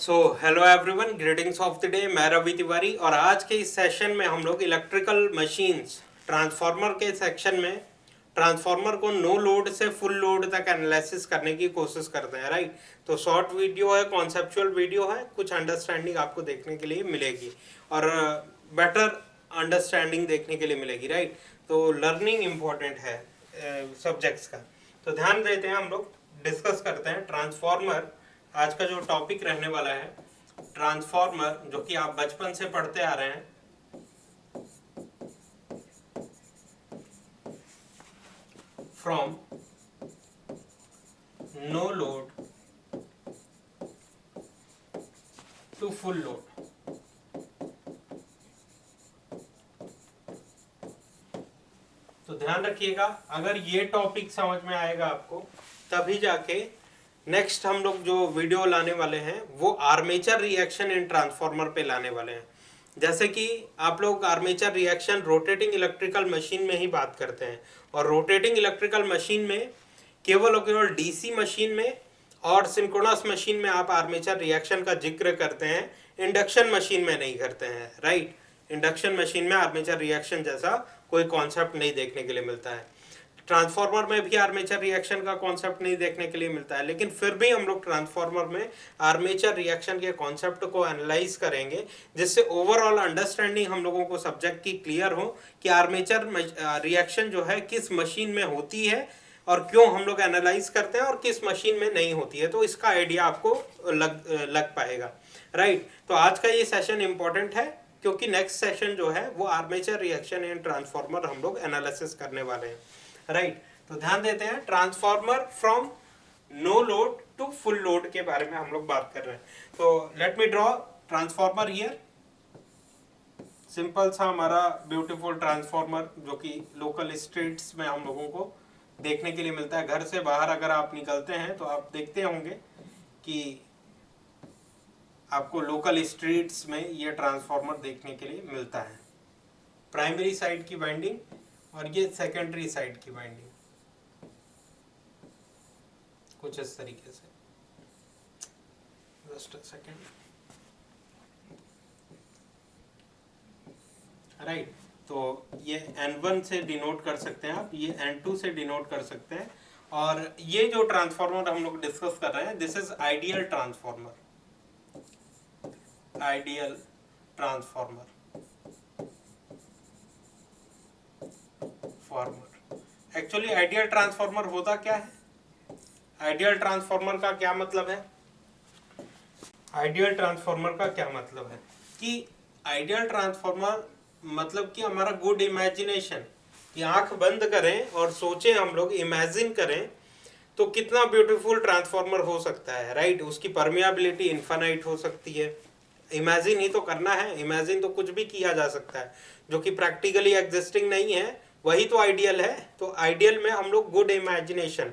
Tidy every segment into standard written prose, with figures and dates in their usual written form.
So hello everyone, greetings of the day. मैं रवि तिवारी और आज के इस सेशन में हम लोग इलेक्ट्रिकल मशीन्स ट्रांसफार्मर के सेक्शन में ट्रांसफार्मर को नो लोड से फुल लोड तक एनालिसिस करने की कोशिश करते हैं। राइट, तो शॉर्ट वीडियो है, कॉन्सेप्चुअल वीडियो है, कुछ अंडरस्टैंडिंग आपको देखने के लिए मिलेगी और बेटर अंडरस्टैंडिंग देखने के लिए मिलेगी। राइट, तो लर्निंग इम्पोर्टेंट है सब्जेक्ट्स का। तो ध्यान देते हैं, हम लोग डिस्कस करते हैं ट्रांसफार्मर। आज का जो टॉपिक रहने वाला है ट्रांसफार्मर, जो कि आप बचपन से पढ़ते आ रहे हैं। From no load to full load. तो ध्यान रखिएगा, अगर ये टॉपिक समझ में आएगा आपको तभी जाके नेक्स्ट हम लोग जो वीडियो लाने वाले हैं वो आर्मेचर रिएक्शन इन ट्रांसफार्मर पे लाने वाले हैं। जैसे कि आप लोग armature reaction rotating electrical machine में ही बात करते हैं, और रोटेटिंग इलेक्ट्रिकल मशीन में केवल और केवल डीसी मशीन में और सिंक्रोनस मशीन में आप आर्मेचर रिएक्शन का जिक्र करते हैं, इंडक्शन मशीन में नहीं करते हैं। राइट, इंडक्शन मशीन में आर्मेचर रिएक्शन जैसा कोई कॉन्सेप्ट नहीं देखने के लिए मिलता है। ट्रांसफार्मर में भी आर्मेचर रिएक्शन का कॉन्सेप्ट नहीं देखने के लिए मिलता है, लेकिन फिर भी हम लोग ट्रांसफार्मर में आर्मेचर रिएक्शन के कॉन्सेप्ट को एनालाइज करेंगे, जिससे ओवरऑल अंडरस्टैंडिंग हम लोगों को सब्जेक्ट की क्लियर हो कि आर्मेचर रिएक्शन जो है किस मशीन में होती है और क्यों हम लोग एनालाइज करते हैं और किस मशीन में नहीं होती है। तो इसका आइडिया आपको लग पाएगा। राइट, तो आज का ये सेशन इंपॉर्टेंट है क्योंकि नेक्स्ट सेशन जो है वो आर्मेचर रिएक्शन इन ट्रांसफार्मर हम लोग एनालिसिस करने वाले हैं। राइट, तो ध्यान देते हैं, transformer from no load to full load के बारे में हम लोग बात कर रहे हैं। तो let me draw transformer here. Simple सा हमारा ब्यूटीफुल ट्रांसफार्मर जो कि लोकल स्ट्रीट्स में हम लोगों को देखने के लिए मिलता है। घर से बाहर अगर आप निकलते हैं तो आप देखते होंगे कि आपको लोकल स्ट्रीट्स में ये ट्रांसफार्मर देखने के लिए मिलता है। प्राइमरी साइड की वाइंडिंग और ये सेकेंडरी साइड की वाइंडिंग कुछ इस तरीके से। Just a second. राइट, तो ये N1 से डिनोट कर सकते हैं आप, ये N2 से डिनोट कर सकते हैं। और ये जो ट्रांसफार्मर हम लोग डिस्कस कर रहे हैं, this is ideal transformer. Ideal transformer actually ideal transformer होता क्या है? आइडियल ट्रांसफार्मर का क्या मतलब है? आइडियल ट्रांसफार्मर का क्या मतलब है कि आइडियल ट्रांसफार्मर मतलब कि हमारा गुड इमेजिनेशन, कि आंख बंद करें और सोचें, हम लोग इमेजिन करें तो कितना ब्यूटीफुल ट्रांसफार्मर हो सकता है। राइट, उसकी परमिएबिलिटी इनफाइनाइट हो सकती है। इमेजिन ही तो करना है, इमेजिन तो कुछ भी किया जा सकता है, जो कि प्रैक्टिकली एग्जिस्टिंग नहीं है, वही तो आइडियल है। तो आइडियल में हम लोग गुड इमेजिनेशन,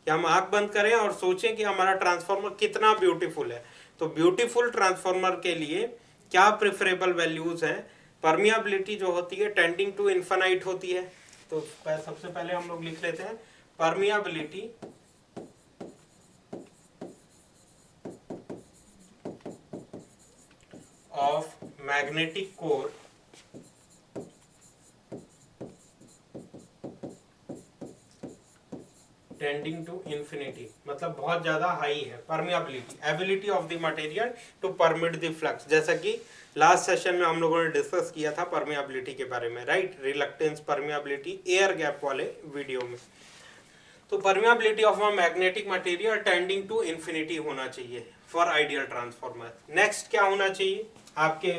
कि हम आंख बंद करें और सोचें कि हमारा ट्रांसफार्मर कितना ब्यूटीफुल है। तो ब्यूटीफुल ट्रांसफार्मर के लिए क्या प्रेफरेबल वैल्यूज हैं? परमिएबिलिटी जो होती है टेंडिंग टू इनफाइनाइट होती है। तो सबसे पहले हम लोग लिख लेते हैं permeability of magnetic core tending to infinity, मतलब बहुत ज्यादा हाई है permeability, ability of the material to permit the flux, जैसा कि लास्ट सेशन में हम लोगों ने डिस्कस किया था परमिएबिलिटी के बारे में। Right, reluctance permeability air gap वाले वीडियो में। तो permeability of a magnetic material tending to infinity होना चाहिए फॉर आइडियल ट्रांसफार्मर। नेक्स्ट क्या होना चाहिए? आपके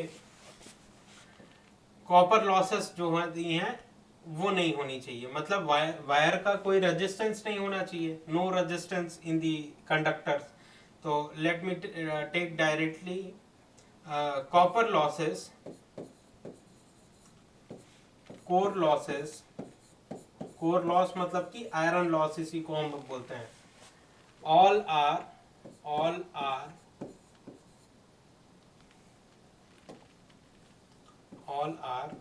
कॉपर लॉसेस जो होती हैं वो नहीं होनी चाहिए, मतलब वायर का कोई रेजिस्टेंस नहीं होना चाहिए, no resistance in the conductors. तो let me take directly copper losses, core losses, core loss मतलब कि आयरन लॉस, इसी को हम लोग बोलते हैं। ऑल आर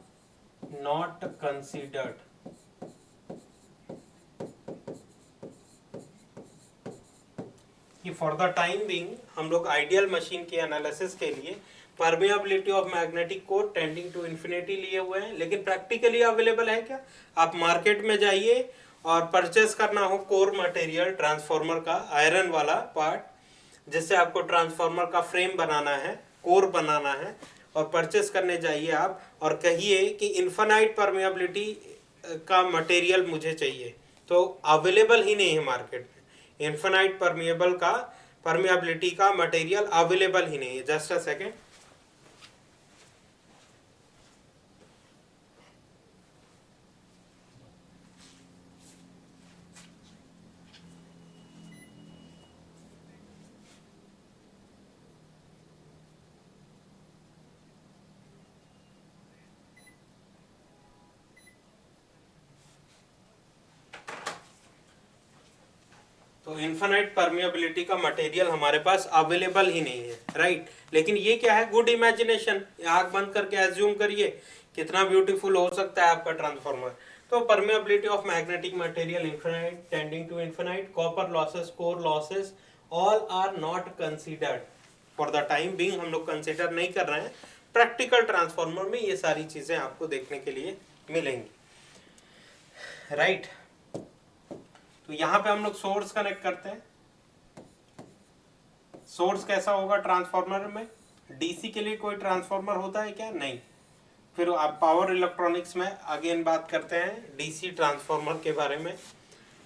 not considered कि फॉर द टाइम बीइंग हम लोग आइडियल मशीन के एनालिसिस के लिए permeability of magnetic core tending to infinity लिए हुए हैं, लेकिन प्रैक्टिकली अवेलेबल है क्या? आप मार्केट में जाइए और परचेस करना हो कोर मटेरियल ट्रांसफार्मर का आयरन वाला पार्ट जिससे आपको ट्रांसफार्मर का फ्रेम बनाना है, कोर बनाना है, और परचेस करने जाइए आप और कहिए कि इन्फिनाइट परमेबिलिटी का मटेरियल मुझे चाहिए, तो अवेलेबल ही नहीं है मार्केट में। इन्फिनाइट परमेबिलिटी का मटेरियल अवेलेबल ही नहीं है। Just a second. तो इन्फिनाइट परमिएबिलिटी का मटेरियल हमारे पास अवेलेबल ही नहीं है, राइट। लेकिन ये क्या है? Good imagination. आंख बंद करके एज्यूम करिए कितना ब्यूटीफुल हो सकता है आपका ट्रांसफार्मर। तो permeability of magnetic material infinite tending to infinite, copper losses, core losses, all are not considered for the time being. हम लोग कंसीडर नहीं कर रहे हैं। प्रैक्टिकल ट्रांसफार्मर में ये सारी चीजें आपको देखने के लिए मिलेंगी, राइट। तो यहां पे हम लोग सोर्स कनेक्ट करते हैं। सोर्स कैसा होगा ट्रांसफार्मर में? डीसी के लिए कोई ट्रांसफार्मर होता है क्या? नहीं। फिर आप पावर इलेक्ट्रॉनिक्स में अगेन बात करते हैं डीसी ट्रांसफार्मर के बारे में,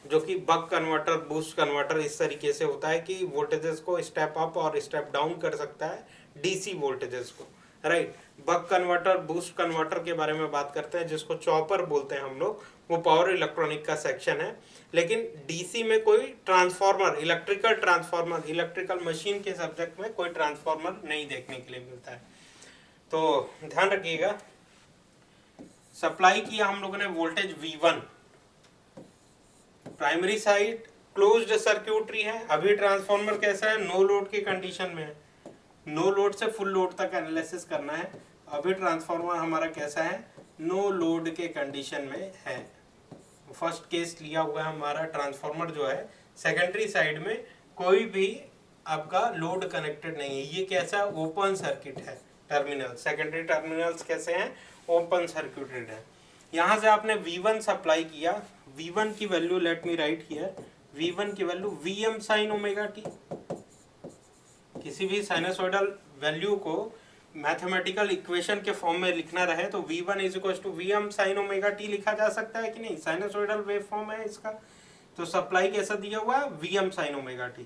जो कि बक कन्वर्टर, बूस्ट कन्वर्टर इस तरीके से होता है कि वोल्टेजेस को स्टेप अप और स्टेप डाउन कर सकता है डीसी वोल्टेजेस को, right. Buck converter, boost converter के बारे में बात करते हैं जिसको चॉपर बोलते हैं हम लोग, वो पावर इलेक्ट्रॉनिक का सेक्शन है। लेकिन डीसी में कोई ट्रांसफार्मर, इलेक्ट्रिकल मशीन के सब्जेक्ट में कोई ट्रांसफार्मर नहीं देखने के लिए मिलता है। तो ध्यान रखिएगा, सप्लाई किया हम लोगों ने voltage V1, primary side closed circuitry है। अभी ट्रांसफार्मर कैसा है? नो लोड की कंडीशन में है। नो लोड से फुल लोड तक एनालिसिस करना है। अभी ट्रांसफार्मर हमारा कैसा है? नो लोड के कंडीशन में है। फर्स्ट केस लिया हुआ है हमारा ट्रांसफार्मर जो है, सेकेंडरी साइड में कोई भी आपका लोड कनेक्टेड नहीं है। ये कैसा? ओपन सर्किट है। टर्मिनल, सेकेंडरी टर्मिनल्स कैसे हैं? ओपन सर्क्यूटेड है। यहाँ से आपने V1 सप्लाई किया। V1 की value let me write here, V1 की value Vm sin omega t। किसी भी साइनसोइडल वैल्यू को मैथमेटिकल इक्वेशन के फॉर्म में लिखना रहे तो V1 is equal to Vm sin omega t लिखा जा सकता है कि नहीं? साइनसोइडल वेव फॉर्म है इसका। तो सप्लाई कैसा दिया हुआ है? Vm sin omega t।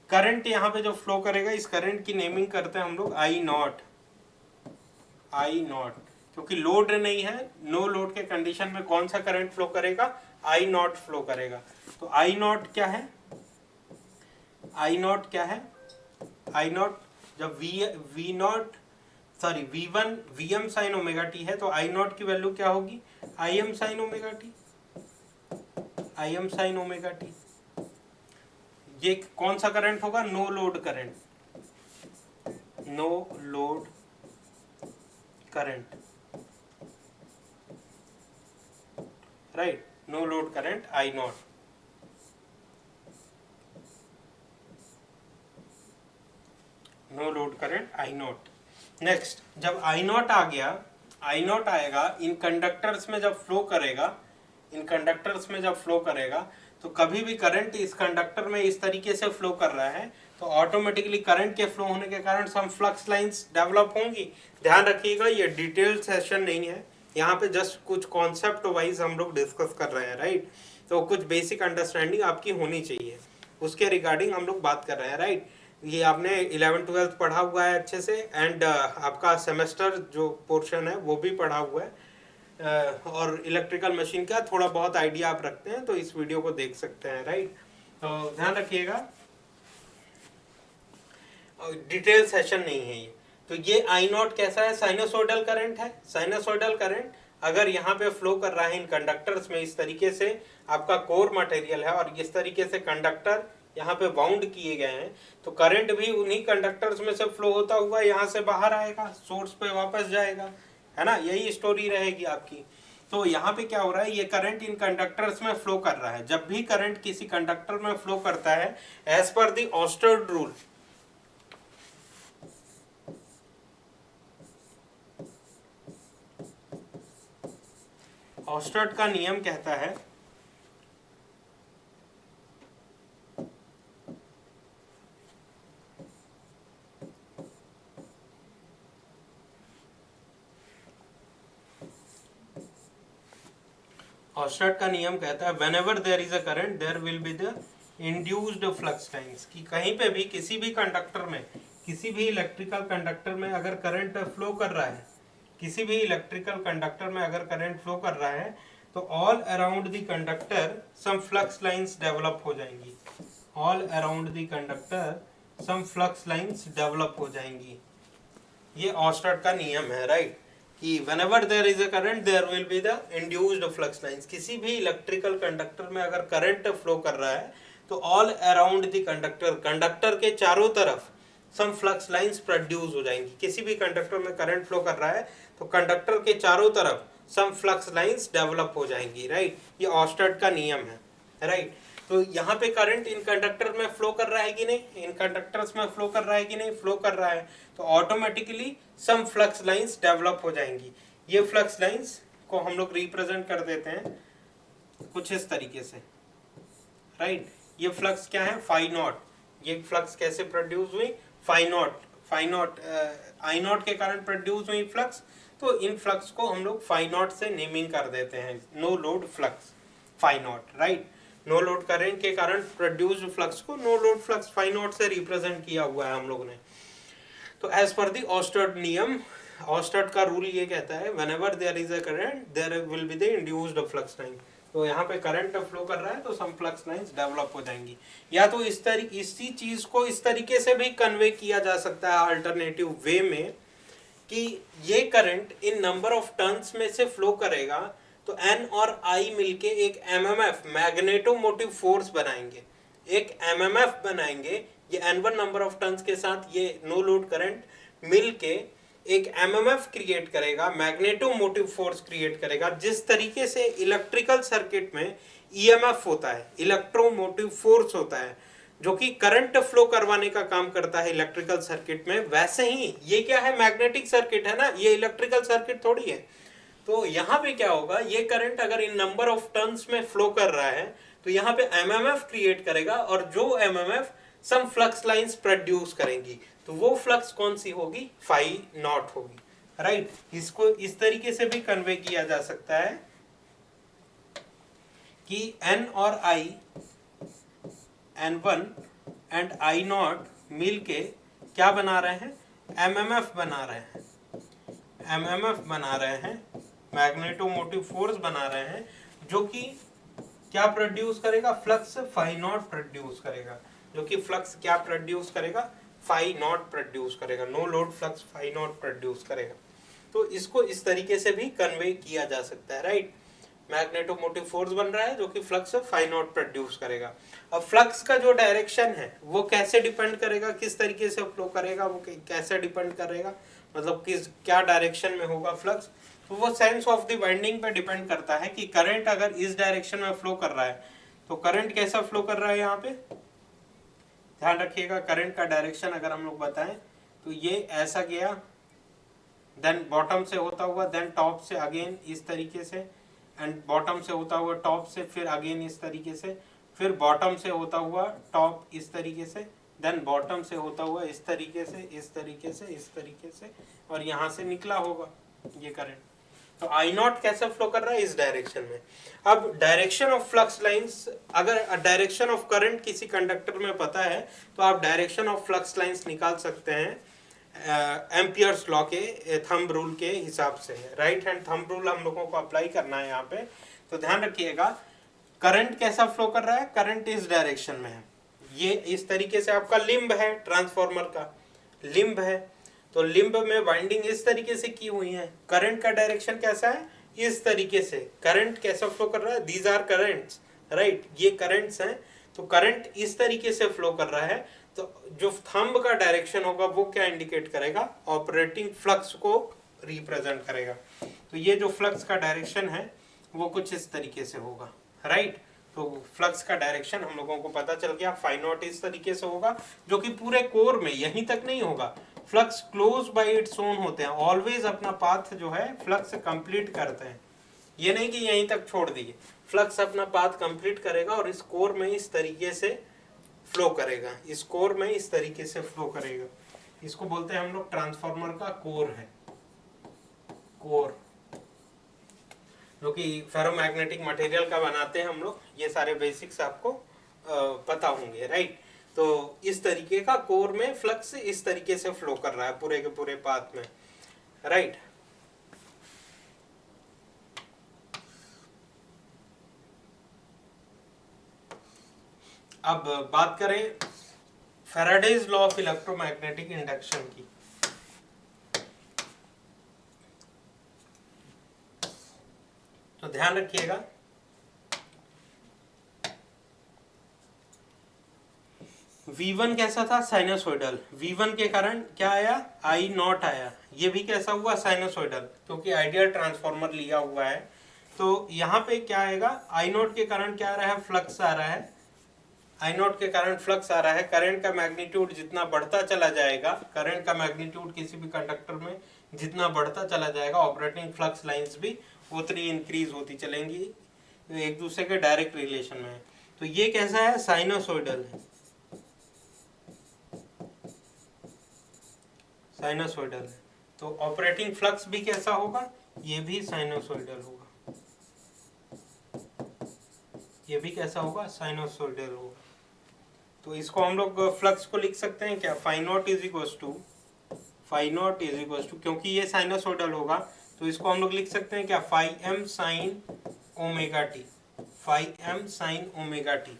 Current यहाँ पे जो फ्लो करेगा, इस करंट की नेमिंग करते हैं हम लोग I नॉट, क्योंकि लोड नहीं है। नो लोड के कंडीशन में कौन सा करंट फ्लो करेगा? I नॉट फ्लो करेगा। तो I नॉट क्या है? I नॉट क्या है? I नॉट जब V1 Vm sin omega t है तो I नॉट की वैल्यू क्या होगी? Im sin omega t। Im sin omega t ये कौन सा करंट होगा? No load current, no load current, right. No load current I not. No load current I not. Next, जब I नॉट आ गया, I नॉट आएगा इन conductors में जब फ्लो करेगा, तो कभी भी करंट इस कंडक्टर में इस तरीके से फ्लो कर रहा है तो ऑटोमेटिकली करंट के फ्लो होने के कारण सम फ्लक्स लाइंस डेवलप होंगी। ध्यान रखिएगा, ये डिटेल सेशन नहीं है, यहाँ पे जस्ट कुछ कॉन्सेप्ट वाइज हम लोग डिस्कस कर रहे हैं, राइट। तो कुछ बेसिक अंडरस्टैंडिंग आपकी होनी चाहिए, उसके रिगार्डिंग हम लोग बात कर रहे हैं, राइट। ये आपने 11th-12th पढ़ा हुआ है अच्छे से, एंड आपका सेमेस्टर जो पोर्शन है वो भी पढ़ा हुआ है, और इलेक्ट्रिकल मशीन का थोड़ा बहुत आइडिया आप रखते हैं तो इस वीडियो को देख सकते हैं, राइट। तो ध्यान रखिएगा, डिटेल सेशन नहीं है ये। तो ये I नॉट कैसा है? साइनोसोइडल करंट है। साइनोसोइडल करंट अगर यहाँ पे फ्लो कर रहा है इन कंडक्टर्स में, इस तरीके से आपका कोर मटेरियल है और इस तरीके से कंडक्टर यहाँ पे बाउंड किए गए हैं, तो करंट भी उन्हीं कंडक्टर्स में से फ्लो होता हुआ यहाँ से बाहर आएगा, सोर्स पे वापस जाएगा, है ना। यही स्टोरी रहेगी आपकी। तो यहाँ पे क्या हो रहा है, ये करंट इन कंडक्टर्स में फ्लो कर रहा है। जब भी करंट किसी कंडक्टर में फ्लो करता है एज पर द ऑस्टर्ड रूल, ऑस्टर्ड का नियम कहता है ऑस्टर्ड का नियम कहता है whenever there is a current there will be the induced flux lines, कि कहीं पे भी किसी भी कंडक्टर में, किसी भी इलेक्ट्रिकल कंडक्टर में अगर करंट फ्लो कर रहा है, किसी भी इलेक्ट्रिकल कंडक्टर में अगर करंट फ्लो कर रहा है तो all around the conductor some flux lines develop हो जाएंगी, all around the conductor some flux lines develop हो जाएंगी। ये ऑस्टर्ड का नियम है, राइट, कि whenever there is a current there will be the induced flux lines। किसी भी इलेक्ट्रिकल कंडक्टर में अगर करंट फ्लो कर रहा है तो all around the conductor, conductor के चारों तरफ सम फ्लक्स लाइंस प्रोड्यूस हो जाएंगी। किसी भी कंडक्टर में करंट फ्लो कर रहा है तो कंडक्टर के चारों तरफ सम फ्लक्स लाइंस डेवलप हो जाएंगी, राइट। ये ऑस्टर्ड का नियम है, राइट। तो यहाँ पे करंट इन कंडक्टर में फ्लो कर रहा है कि नहीं, इन कंडक्टर्स में फ्लो कर रहा है कि नहीं, फ्लो कर रहा है, तो automatically some flux lines develop हो जाएंगी। ये फ्लक्स लाइंस को हम लोग रिप्रेजेंट कर देते हैं कुछ इस तरीके से, राइट। ये फ्लक्स क्या है, फाई नॉट। ये फ्लक्स कैसे प्रोड्यूस हुई, phi not, phi not I not के कारण प्रोड्यूस हुई फ्लक्स। तो इन फ्लक्स को हम लोग फाई नॉट से नेमिंग कर देते हैं, no load flux phi not, right. No load current के कारण प्रोड्यूस्ड फ्लक्स को no load flux phi not से रिप्रेजेंट किया हुआ है हम लोगों ने। तो एज पर द ऑस्टर्ड नियम, ऑस्टर्ड का रूल ये कहता है whenever there is a current there will be the induced flux line। तो यहाँ पे करंट फ्लो कर रहा है तो सम फ्लक्स लाइंस डेवलप हो जाएंगी। या तो इसी चीज को इस तरीके से भी कन्वे किया जा सकता है अल्टरनेटिव वे में, कि ये current in number of turns में से फ्लो करेगा तो N और I मिलके एक MMF मैग्नेटोमोटिव फोर्स बनाएंगे, एक MMF बनाएंगे। ये N1 नंबर ऑफ टर्न्स के साथ ये नो लोड करंट मिलके एक MMF क्रिएट करेगा, मैग्नेटोमोटिव फोर्स क्रिएट करेगा। जिस तरीके से इलेक्ट्रिकल सर्किट में EMF होता है, इलेक्ट्रोमोटिव फोर्स होता है, जो कि करंट फ्लो करवाने का काम करता है इलेक्ट्रिकल सर्किट में, वैसे ही ये क्या है, मैग्नेटिक सर्किट है ना, ये इलेक्ट्रिकल सर्किट थोड़ी है। तो यहाँ पे क्या होगा, ये करंट अगर इन नंबर ऑफ टर्न्स में फ्लो कर रहा है तो यहाँ पे MMF क्रिएट करेगा, और जो MMF सम फ्लक्स लाइंस प्रोड्यूस करेंगी, तो वो फ्लक्स कौन सी होगी, फाई नॉट होगी, राइट। इसको इस तरीके से भी कन्वे किया जा सकता है कि N और I, N1 and I not मिलके क्या बना रहे हैं, MMF बना रहे हैं, MMF बना रहे हैं, मैग्नेटोमोटिव फोर्स बना रहे हैं, जो कि क्या प्रोड्यूस करेगा, फ्लक्स फाई नॉट प्रोड्यूस करेगा, जो कि फ्लक्स क्या प्रोड्यूस करेगा, फाई नॉट प्रोड्यूस करेगा, no load flux phi not produce करेगा। तो इसको इस तरीके से भी कन्वे किया जा सकता है, राइट। मैग्नेटोमोटिव फोर्स बन रहा है जो कि फ्लक्स फाई नॉट प्रोड्यूस करेगा। अब फ्लक्स का जो डायरेक्शन है वो कैसे डिपेंड करेगा, किस तरीके से फ्लो करेगा, वो कैसे डिपेंड करेगा, मतलब किस क्या डायरेक्शन में होगा फ्लक्स, तो वो सेंस ऑफ द वाइंडिंग पे डिपेंड करता है कि करंट अगर इस डायरेक्शन में फ्लो कर रहा है तो करंट कैसा फ्लो कर रहा है। यहाँ पे ध्यान रखिएगा, करंट का डायरेक्शन अगर हम लोग बताएं तो ये ऐसा गया, देन बॉटम से होता हुआ, देन टॉप से अगेन इस तरीके से, एंड बॉटम से होता हुआ टॉप से, फिर अगेन इस तरीके से, फिर बॉटम से होता हुआ टॉप इस तरीके से, देन बॉटम से होता हुआ इस तरीके से, इस तरीके से, इस तरीके से, और यहाँ से निकला होगा ये करंट। तो आई नॉट कैसे फ्लो कर रहा है, इस डायरेक्शन में। अब डायरेक्शन ऑफ फ्लक्स लाइंस, अगर डायरेक्शन ऑफ करंट किसी कंडक्टर में पता है तो आप डायरेक्शन ऑफ फ्लक्स लाइंस निकाल सकते हैं एम्पियर्स लॉ के थंब रूल के हिसाब से। राइट हैंड थंब रूल हम लोगों को अप्लाई करना है यहाँ पे। तो ध्यान रखिएगा, करंट कैसा फ्लो कर रहा है, करंट इस डायरेक्शन में है, ये इस तरीके से आपका लिंब है, ट्रांसफॉर्मर का लिंब है, तो लिंब में वाइंडिंग इस तरीके से की हुई है। करंट का डायरेक्शन कैसा है, इस तरीके से। करंट कैसा फ्लो कर रहा है, दीज आर करंट्स, राइट, ये करंट्स हैं। तो करंट इस तरीके से फ्लो कर रहा है, तो जो थंब का डायरेक्शन होगा वो क्या इंडिकेट करेगा, ऑपरेटिंग फ्लक्स को रिप्रेजेंट करेगा। तो ये जो फ्लक्स का डायरेक्शन है वो कुछ इस तरीके से होगा, राइट। तो फ्लक्स का डायरेक्शन हम लोगों को पता चल गया, फाई नॉट इस तरीके से होगा, जो कि पूरे कोर में यहीं तक नहीं होगा, flux close by its own होते हैं, ऑलवेज अपना पाथ जो है फ्लक्स कंप्लीट करते हैं, ये नहीं कि यहीं तक छोड़ दिए, फ्लक्स अपना पाथ कंप्लीट करेगा और इस कोर में इस तरीके से फ्लो करेगा, इस कोर में इस तरीके से फ्लो करेगा। इसको बोलते हैं हम लोग ट्रांसफार्मर का कोर है, कोर, जो कि फेरोमैग्नेटिक मटेरियल का बनाते हैं हम लोग, ये सारे बेसिक्स आपको पता होंगे, राइट। तो इस तरीके का कोर में फ्लक्स इस तरीके से फ्लो कर रहा है पूरे के पूरे पाथ में, राइट। अब बात करें Faraday's law of electromagnetic induction की। तो ध्यान रखिएगा, V1 कैसा था, साइनसोइडल, V1 के कारण क्या आया, I नॉट आया, ये भी कैसा हुआ, साइनसोइडल, क्योंकि आइडियल ट्रांसफार्मर लिया हुआ है। तो यहाँ पे क्या आएगा, I नॉट के कारण क्या आ रहा है, फ्लक्स आ रहा है, I नॉट के कारण फ्लक्स आ रहा है, करंट का मैग्नीट्यूड जितना बढ़ता चला जाएगा, करंट का मैग्नीट्यूड किसी भी कंडक्टर में जितना बढ़ता चला जाएगा, ऑपरेटिंग फ्लक्स लाइंस भी उतनी इंक्रीज होती चलेंगी, एक दूसरे के डायरेक्ट रिलेशन में। तो ये कैसा है, साइनोसोइडल है, साइनोसोइडल है। तो ऑपरेटिंग फ्लक्स भी कैसा होगा, ये भी साइनोसोइडल होगा, ये भी कैसा होगा, साइनोसोइडल होगा। तो इसको हम लोग फ्लक्स को लिख सकते हैं क्या, phi not is equals to, phi not is equals to, क्योंकि ये साइनोसोइडल होगा तो इसको हम लोग लिख सकते हैं क्या, phi M sine omega T, phi M sine omega T.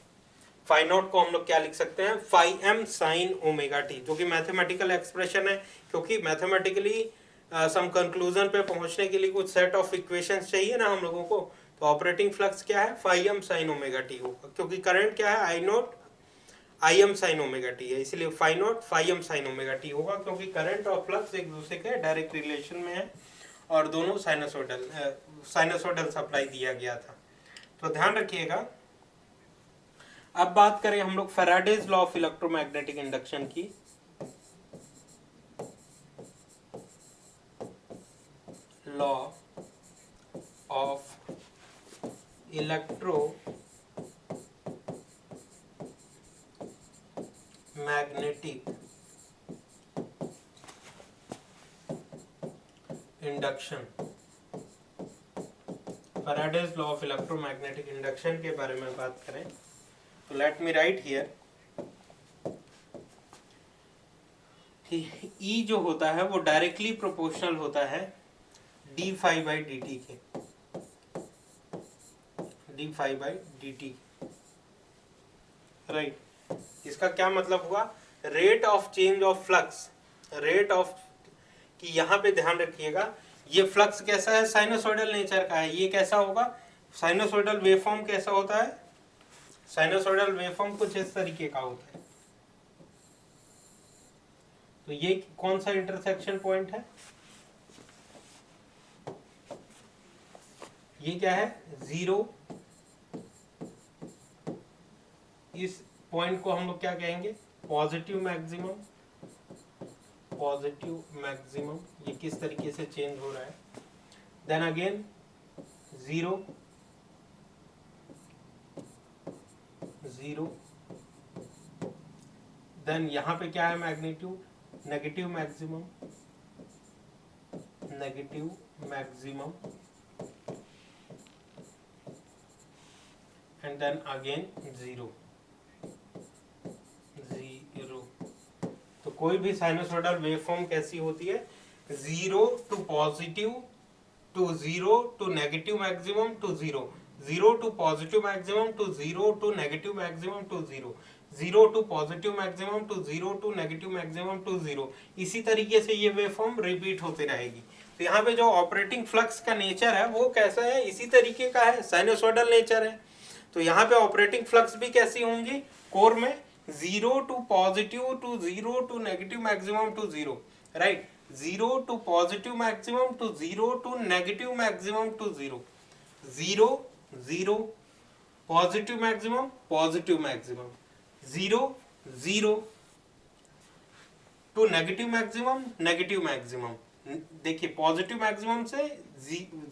Phi not को हम लोग क्या लिख सकते हैं, phi M sine omega T, जो कि मैथमेटिकल एक्सप्रेशन है, क्योंकि मैथमेटिकली सम कंक्लूजन पे पहुंचने के लिए कुछ सेट ऑफ इक्वेशंस चाहिए ना हम लोगों को। तो ऑपरेटिंग फ्लक्स क्या है, phi M sine omega T होगा, क्योंकि करंट क्या है, I naught I M sine omega T है, इसलिए phi not phi M sine omega T होगा, क्योंकि करंट और फ्लक्स एक दूसरे के डायरेक्ट रिलेशन में है और दोनों साइनसोइडल सप्लाई दिया गया था। तो ध्यान रखिएगा। अब बात करें हम लोग Faraday's law of electromagnetic induction की। Law of electromagnetic induction, Faraday's law of electromagnetic induction के बारे में बात करें तो लेट मी राइट हियर कि E जो होता है वो डायरेक्टली प्रोपोर्शनल होता है D phi by D T के, D phi by D T, right. इसका क्या मतलब हुआ, rate of change of flux, rate of, कि यहाँ पे ध्यान रखिएगा ये फ्लक्स कैसा है, साइनोसॉइडल नेचर का है, ये कैसा होगा, साइनोसॉइडल वेवफॉर्म कैसा होता है, साइनोसॉइडल वेवफॉर्म कुछ इस तरीके का होता है। तो ये कौन सा इंटरसेक्शन पॉइंट है, ये क्या है, जीरो, इस पॉइंट को हम लोग क्या कहेंगे, पॉजिटिव मैक्सिमम, पॉजिटिव मैक्सिमम, ये किस तरीके से चेंज हो रहा है, then again zero, zero, then यहां पे क्या है, magnitude, negative maximum, negative maximum, and then again zero, zero. तो कोई भी साइनोसॉइडल वेवफॉर्म कैसी होती है, zero to positive to zero to negative maximum to zero, zero to positive maximum to zero to negative maximum to zero, zero to positive maximum to zero to negative maximum to zero. इसी तरीके से ये waveform repeat होती रहेगी। तो यहाँ पे जो ऑपरेटिंग फ्लक्स का नेचर है वो कैसा है, इसी तरीके का है, साइनोसॉइडल नेचर है। तो यहाँ पे ऑपरेटिंग फ्लक्स भी कैसी होंगी, कोर में zero to positive to zero to negative maximum to zero, right, zero to positive maximum to zero to negative maximum to zero. 0 0 positive maximum positive maximum, 0 0 to negative maximum negative maximum. देखिए positive maximum से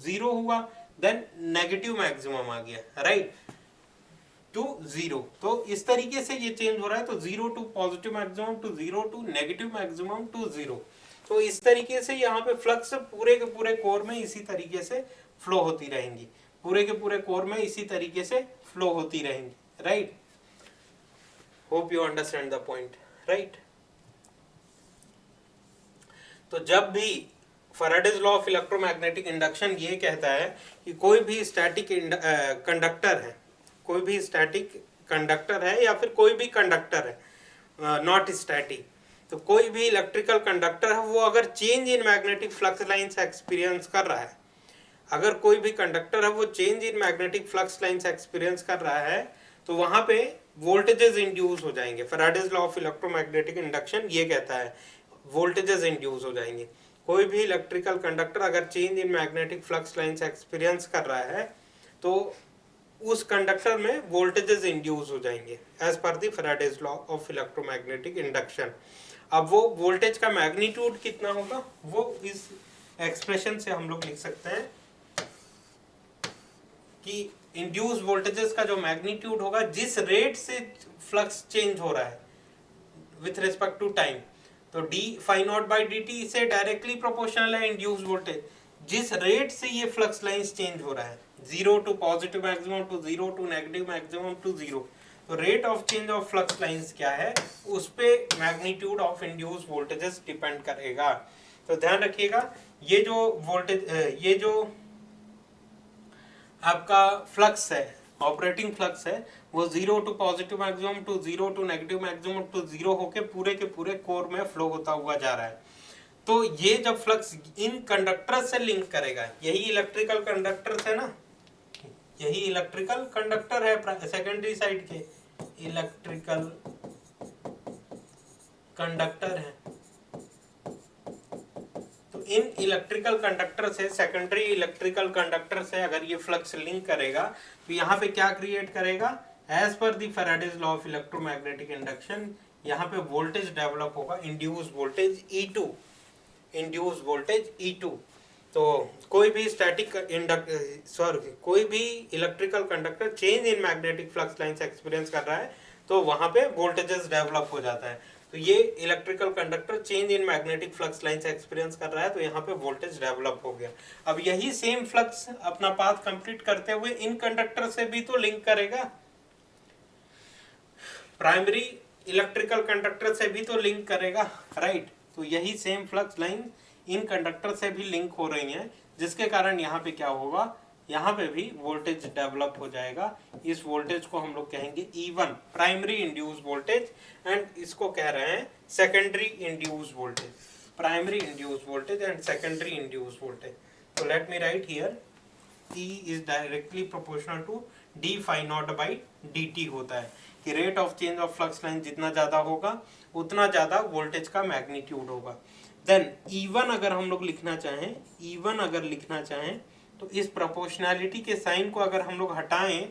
0 हुआ, then negative maximum आ गया, right, to 0। तो इस तरीके से ये change हो रहा है। तो 0 to positive maximum to 0 to negative maximum to 0। तो इस तरीके से यहाँ पे फ्लक्स पूरे के पूरे कोर में इसी तरीके से फ्लो होती रहेंगी, पूरे के पूरे कोर में इसी तरीके से फ्लो होती रहेंगी, right. Hope you understand the point, right. तो जब भी Faraday's law of electromagnetic induction ये कहता है कि कोई भी स्टैटिक कंडक्टर है, कोई भी स्टैटिक कंडक्टर है या फिर कोई भी कंडक्टर है नॉट स्टैटिक, तो कोई भी इलेक्ट्रिकल कंडक्टर है वो अगर change in magnetic flux lines experience कर रहा है, अगर कोई भी कंडक्टर है वो change in magnetic flux lines experience कर रहा है, तो वहां पे वोल्टेजेस इंड्यूस हो जाएंगे। Faraday's law of electromagnetic induction ये कहता है वोल्टेजेस इंड्यूस हो जाएंगे। कोई भी इलेक्ट्रिकल कंडक्टर अगर change in magnetic flux lines experience कर रहा है तो उस कंडक्टर में वोल्टेजेस इंड्यूस हो जाएंगे एज पर the Faraday's law of electromagnetic induction. अब वो वोल्टेज का मैग्नीट्यूड कितना होगा वो इस एक्सप्रेशन से हम लोग लिख सकते हैं कि इंड्यूस वोल्टेजेस का जो मैग्नीट्यूड होगा जिस रेट से फ्लक्स चेंज हो रहा है विथ रिस्पेक्ट टू टाइम, तो D phi not by D T से डायरेक्टली प्रोपोर्शनल है इंड्यूस वोल्टेज, जिस रेट से ये फ्लक्स लाइंस चेंज हो रहा है 0 to positive maximum to 0 to negative maximum to 0। तो rate of change of flux lines क्या है उस पे magnitude of induce voltages depend करेगा। तो ध्यान रखिएगा ये जो वोल्टेज ये जो आपका फ्लक्स है, ऑपरेटिंग फ्लक्स है, वो 0 to positive maximum to 0 to negative maximum to 0 होके पूरे के पूरे कोर में फ्लो होता हुआ जा रहा है। तो ये जब फ्लक्स इन कंडक्टर से लिंक करेगा, यही इलेक्ट्रिकल कंडक्टर है ना, यही इलेक्ट्रिकल कंडक्टर है सेकेंडरी साइड के, इलेक्ट्रिकल कंडक्टर है। तो इन इलेक्ट्रिकल कंडक्टर से, सेकेंडरी इलेक्ट्रिकल कंडक्टर से अगर ये फ्लक्स लिंक करेगा तो यहाँ पे क्या क्रिएट करेगा, एज पर the Faraday's law of electromagnetic induction यहाँ पे वोल्टेज डेवलप होगा, induce voltage E2, induce voltage E2। तो कोई भी स्टैटिक कोई भी electrical conductor change in magnetic flux lines experience कर रहा है तो वहां पे वोल्टेजेस डेवलप हो जाता है। तो ये electrical conductor change in magnetic flux lines experience कर रहा है तो यहाँ पे वोल्टेज डेवलप हो गया। अब यही सेम फ्लक्स अपना पाथ कंप्लीट करते हुए इन कंडक्टर से भी तो लिंक करेगा, प्राइमरी इलेक्ट्रिकल कंडक्टर से भी तो लिंक करेगा, राइट। तो यही same flux line in conductor से भी लिंक हो रही है, जिसके कारण यहाँ पे क्या होगा, यहाँ पे भी वोल्टेज डेवलप हो जाएगा। इस वोल्टेज को हम लोग कहेंगे E1 primary induce voltage, and इसको कह रहे हैं secondary induce voltage, primary induce voltage and secondary induce voltage. तो let me write here E is directly proportional to D phi not by D T होता है कि rate of change of flux line जितना ज्यादा होगा उतना ज्यादा voltage का मैग्नीट्यूड होगा। देन E1 अगर हम लोग लिखना चाहें, E1 अगर लिखना चाहें तो इस प्रोपोर्शनैलिटी के साइन को अगर हम लोग हटाएं,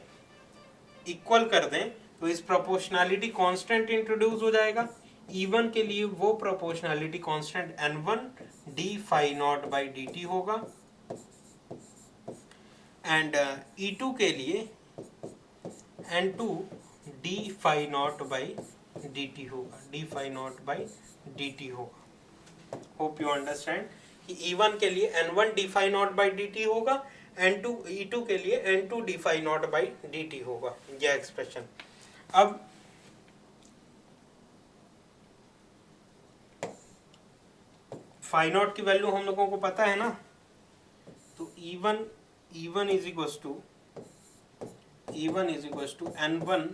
इक्वल कर दें, तो इस प्रोपोर्शनैलिटी कांस्टेंट इंट्रोड्यूस हो जाएगा। E1 के लिए वो proportionality constant N1 D phi not by D T होगा, एंड E2 के लिए N2 D phi not by D T होगा, D phi not by D T होगा। होप यू अंडरस्टैंड कि E1 के लिए N1 D phi not by D T होगा, N2 E2 के लिए N2 D phi not by D T होगा, यह एक्सप्रेशन। अब फाई नॉट की वैल्यू हम लोगों को पता है ना, तो E1 is equals to N1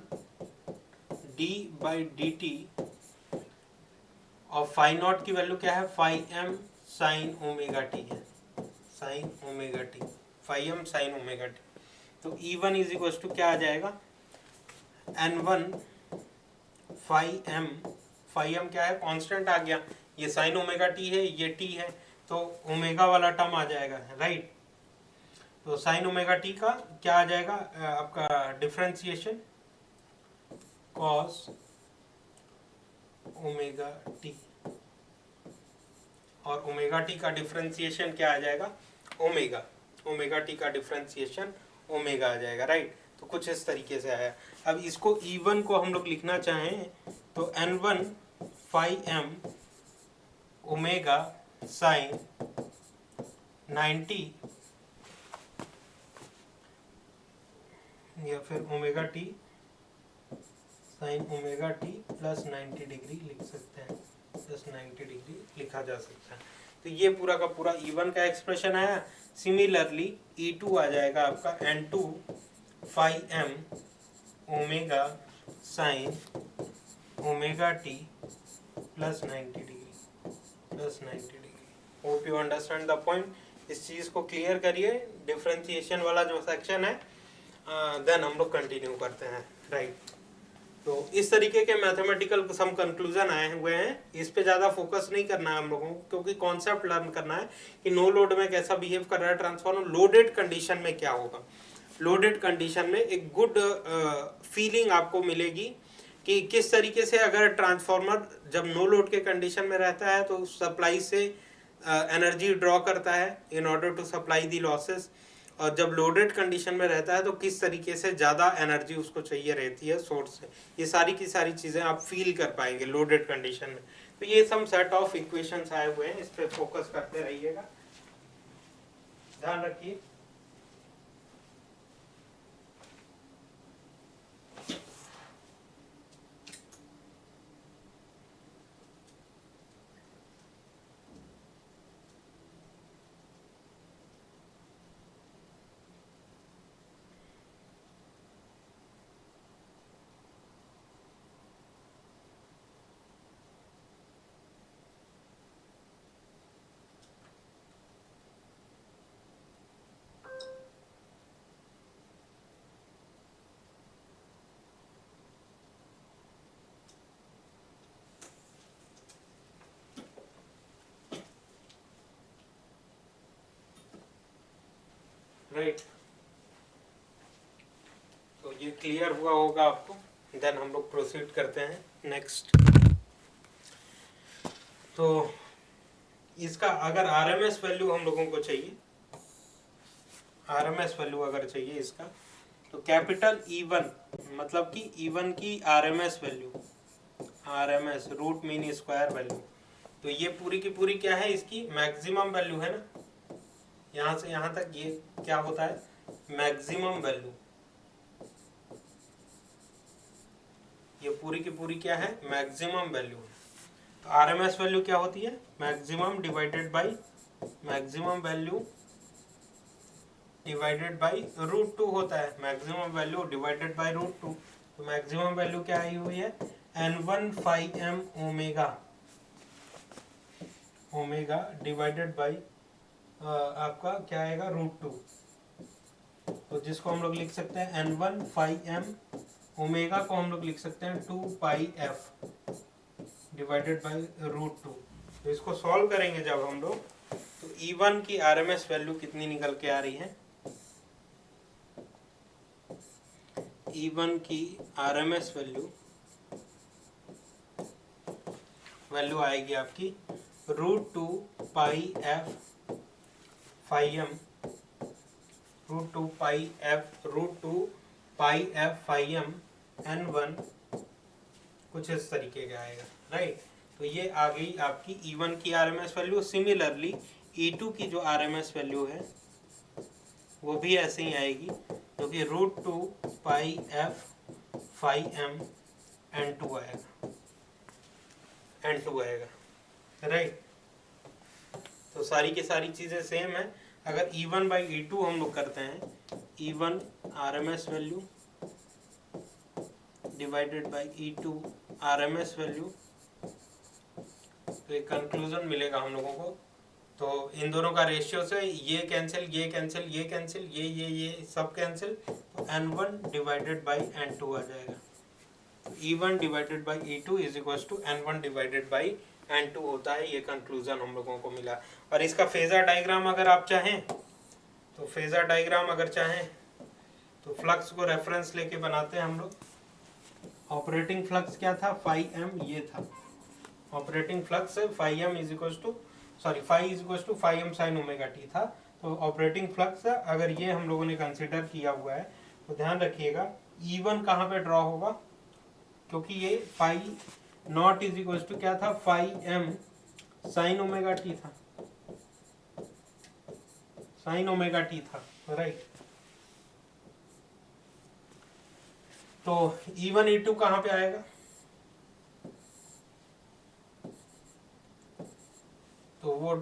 D by D T, और फाई नॉट की वैल्यू क्या है, phi M sine omega T है, sine omega T, phi M sine omega T. तो E1 इज इक्वल्स टू क्या आ जाएगा, N1 फाई एम क्या है, कांस्टेंट आ गया, ये साइन ओमेगा टी है, ये टी है, तो ओमेगा वाला टर्म आ जाएगा, राइट। तो साइन ओमेगा टी का क्या आ जाएगा आपका डिफरेंशिएशन, कॉस ओमेगा टी, और ओमेगा टी का डिफरेंशिएशन क्या आ जाएगा, ओमेगा, ओमेगा टी का डिफरेंशिएशन ओमेगा आ जाएगा, राइट। तो कुछ इस तरीके से आया। अब इसको E1 को हम लोग लिखना चाहें तो N1 phi M omega sign 90 या फिर omega T sign omega T plus 90 degree लिख सकते हैं, प्लस 90 डिग्री लिखा जा सकता है। तो ये पूरा का पूरा E1 का एक्सप्रेशन आया। सिमिलरली E2 आ जाएगा आपका N2 phi M omega sine omega T plus 90 degree, plus 90 degree. Hope you understand the point. इस चीज़ को क्लियर करिए, डिफरेंशिएशन वाला जो सेक्शन है, देन हम लोग कंटिन्यू करते हैं, राइट। तो इस तरीके के मैथमेटिकल सम कंक्लूजन आए हुए हैं, इस पे ज़्यादा फोकस नहीं करना है हम लोगों को, क्योंकि कॉन्सेप्ट लर्न करना है कि नो लोड में कैसा बिहेव कर रहा है ट्रांसफार्मर, लोडेड कंडीशन में क्या होगा। लोडेड कंडीशन में एक गुड फीलिंग आपको मिलेगी कि किस तरीके से अगर ट्रांसफार्मर जब नो लोड के कंडीशन में रहता है तो सप्लाई से एनर्जी ड्रॉ करता है in order to supply the losses, और जब लोडेड कंडीशन में रहता है तो किस तरीके से ज़्यादा एनर्जी उसको चाहिए रहती है सोर्स से। ये सारी की सारी चीज़ें आप फील कर पाएंगे लोडेड कंडीशन में। तो ये सम सेट ऑफ इक्वेशंस आए हुए हैं, इस पर फोकस करते रहिएगा, ध्यान रखिए। राइट, तो ये क्लियर हुआ होगा आपको। देन हम लोग प्रोसीड करते हैं नेक्स्ट। तो इसका अगर आरएमएस वैल्यू हम लोगों को चाहिए, आरएमएस वैल्यू अगर चाहिए इसका, तो कैपिटल E1 मतलब कि E1 की RMS value, RMS root mean square value, तो ये पूरी की पूरी क्या है, इसकी मैक्सिमम वैल्यू है ना। यहाँ से यहाँ तक ये क्या होता है, मैक्सिमम वैल्यू। ये पूरी की पूरी क्या है, मैक्सिमम वैल्यू। तो आरएमएस वैल्यू क्या होती है, maximum divided by, maximum value divided by root 2 होता है, maximum value divided by root 2। तो मैक्सिमम वैल्यू क्या आई हुई है, N1 phi M omega, omega divided by आपका क्या आएगा, रूट 2। तो जिसको हम लोग लिख सकते हैं N1 फाई एम ओमेगा को हम लोग लिख सकते हैं 2 पाई एफ डिवाइडेड बाय रूट 2। तो इसको सॉल्व करेंगे जब हम लोग, तो E1 की आरएमएस वैल्यू कितनी निकल के आ रही है, E1 की आरएमएस वैल्यू आएगी आपकी रूट 2 पाई एफ फाई एम, रूट 2 पाई एफ फाई एम N1, कुछ इस तरीके का आएगा, राइट। तो ये आ गई आपकी E1 की आरएमएस वैल्यू। सिमिलरली E2 की जो आरएमएस वैल्यू है वो भी ऐसे ही आएगी, जो कि रूट 2 पाई एफ फाई एम N2 आएगा, N2 आएगा, राइट। तो सारी की सारी चीज़ें सेम है। अगर E1 बाई E2 हम लोग करते हैं, E1 RMS value divided by E2 RMS value, तो एक कंक्लूजन मिलेगा हम लोगों को। तो इन दोनों का रेशियो से ये कैंसिल, ये कैंसिल, ये कैंसिल, ये सब कैंसिल, तो N1 डिवाइडेड बाई N2 आ जाएगा। E1 divided by E2 is equal to N1 divided by N2 होता है। ये कंक्लूजन हम लोगों को मिला। और इसका फेजर डायग्राम अगर आप चाहें तो फेजर डायग्राम अगर चाहें तो फ्लक्स को रेफरेंस लेके बनाते हैं हम लोग। ऑपरेटिंग फ्लक्स क्या था, फाई एम ये था। Operating flux phi M is equal to phi is equal to phi M sine omega T था। तो ऑपरेटिंग फ्लक्स अगर ये हम लोगों ने कंसिडर किया हुआ है तो ध्यान रखिएगा E1 कहाँ पे ड्रॉ होगा, क्योंकि ये phi not is equal to क्या था, phi M sine omega T था, साइन ओमेगा टी था, राइट। तो E1 E2 कहाँ पे आएगा, तो वो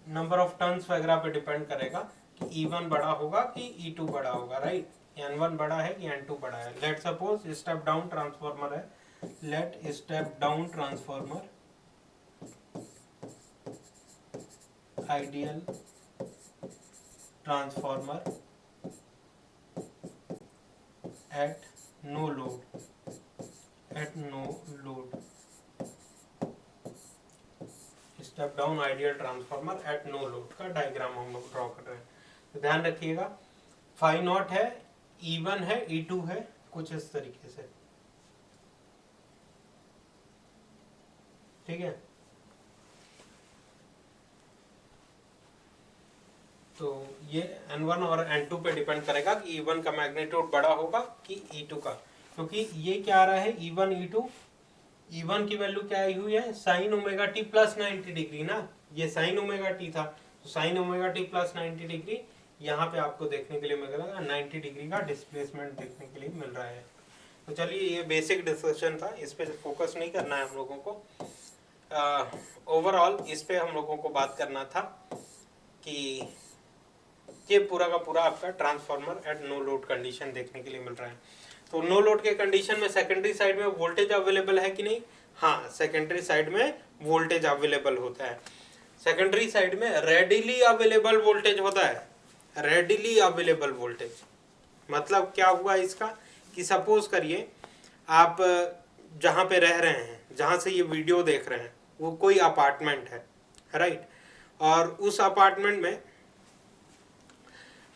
नंबर ऑफ टर्न्स वगैरह पे डिपेंड करेगा कि E1 बड़ा होगा कि E2 बड़ा होगा, राइट। N1 बड़ा है कि N2 बड़ा है। Let suppose step down transformer है, let step down transformer ideal transformer at no load, at no load, step down ideal transformer at no load का डायग्राम हम लोग ड्रॉ कर रहे हैं। तो ध्यान रखिएगा फाई नॉट है, E1 है, E2 है, कुछ इस तरीके से, ठीक है। तो ये N1 और N2 पे डिपेंड करेगा कि E1 का मैग्नीट्यूड बड़ा होगा कि E2 का, क्योंकि ये क्या आ रहा है E1 E2, E1 की वैल्यू क्या आई हुई है, sine omega T plus 90 degree ना, ये साइन ओमेगा टी था, तो sign omega T plus 90 degree यहाँ पे आपको देखने के लिए मिलेगा 90 डिग्री का डिस्प्लेसमेंट देखने के लिए मिल रहा है। तो चलिए ये बेसिक डिस्कशन था, इस पे फोकस नहीं करना है हम लोगों को। ओवरऑल इस पे हम लोगों को बात करना था कि ये पूरा का पूरा आपका transformer at no load condition देखने के लिए मिल रहा है। तो नो लोड के कंडीशन में सेकेंडरी साइड में वोल्टेज अवेलेबल है कि नहीं, हाँ सेकेंडरी साइड में वोल्टेज अवेलेबल होता है। सेकेंडरी साइड में रेडिली अवेलेबल वोल्टेज होता है, रेडिली अवेलेबल वोल्टेज मतलब क्या हुआ इसका कि सपोज करिए आप जहाँ पे रह रहे हैं, जहाँ से ये वीडियो देख रहे हैं वो कोई अपार्टमेंट है, राइट, और उस अपार्टमेंट में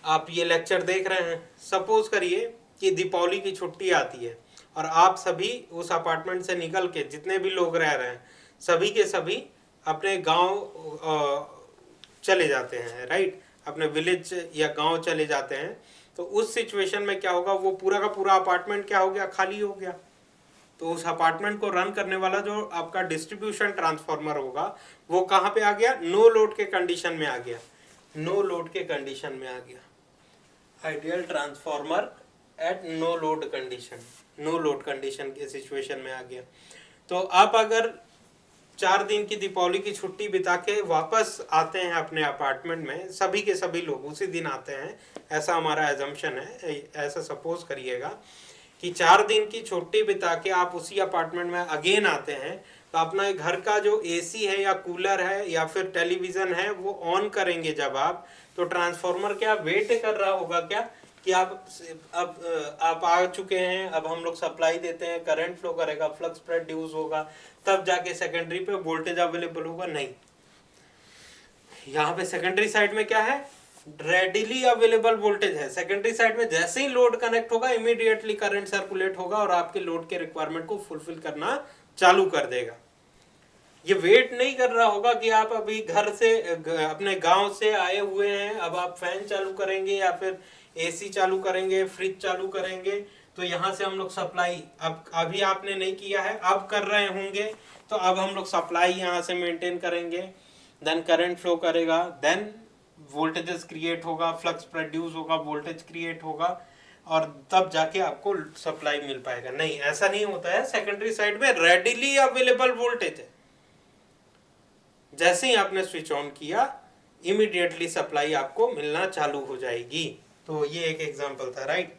आप ये लेक्चर देख रहे हैं। सपोज करिए कि दीपावली की छुट्टी आती है और आप सभी उस अपार्टमेंट से निकल के जितने भी लोग रह रहे हैं सभी के सभी अपने गांव चले जाते हैं, राइट, अपने विलेज या गांव चले जाते हैं। तो उस सिचुएशन में क्या होगा, वो पूरा का पूरा अपार्टमेंट क्या हो गया, खाली हो गया। तो उस अपार्टमेंट को रन करने वाला जो आपका डिस्ट्रीब्यूशन ट्रांसफार्मर होगा वो कहाँ पे आ गया, नो लोड के कंडीशन में आ गया, नो लोड के कंडीशन में आ गया, ideal transformer at no load condition, no load condition के सिचुएशन में आ गया। तो आप अगर 4 दिन की दीपावली की छुट्टी बिता के वापस आते हैं अपने अपार्टमेंट में, सभी के सभी लोग उसी दिन आते हैं, ऐसा हमारा एजम्पशन है, ऐसा सपोज करिएगा कि 4 दिन की छुट्टी बिता के आप उसी अपार्टमेंट में अगेन आते हैं, तो अपना घर का जो एसी है या कूलर है या फिर टेलीविज़न है वो ऑन करेंगे जब आप, तो ट्रांसफार्मर क्या वेट कर रहा होगा क्या कि अब आप आ चुके हैं, अब हम लोग सप्लाई देते हैं, करंट फ्लो करेगा, फ्लक्स प्रोड्यूस होगा, तब जाके सेकेंडरी पे वोल्टेज अवेलेबल होगा, नहीं। यहाँ पे सेकेंडरी साइड में क्या है, रेडिली अवेलेबल वोल्टेज है। सेकेंडरी साइड में जैसे ही लोड कनेक्ट होगा इमीडिएटली करंट सर्कुलेट होगा और आपके लोड के रिक्वायरमेंट को फुलफिल करना चालू कर देगा। ये वेट नहीं कर रहा होगा कि आप अभी घर से अपने गांव से आए हुए हैं, अब आप फैन चालू करेंगे या फिर एसी चालू करेंगे, फ्रिज चालू करेंगे, तो यहाँ से हम लोग सप्लाई, अब अभी आपने नहीं किया है, अब कर रहे होंगे, तो अब हम लोग सप्लाई यहाँ से मेंटेन करेंगे, देन करंट फ्लो करेगा, देन वोल्टेजेस क्रिएट होगा, फ्लक्स प्रोड्यूस होगा, वोल्टेज क्रिएट होगा, और तब जाके आपको सप्लाई मिल पाएगा। नहीं, ऐसा नहीं होता है। सेकेंडरी साइड में रेडिली अवेलेबल वोल्टेज है, जैसे ही आपने स्विच ऑन किया इमीडिएटली सप्लाई आपको मिलना चालू हो जाएगी। तो ये एक एग्जांपल था, राइट।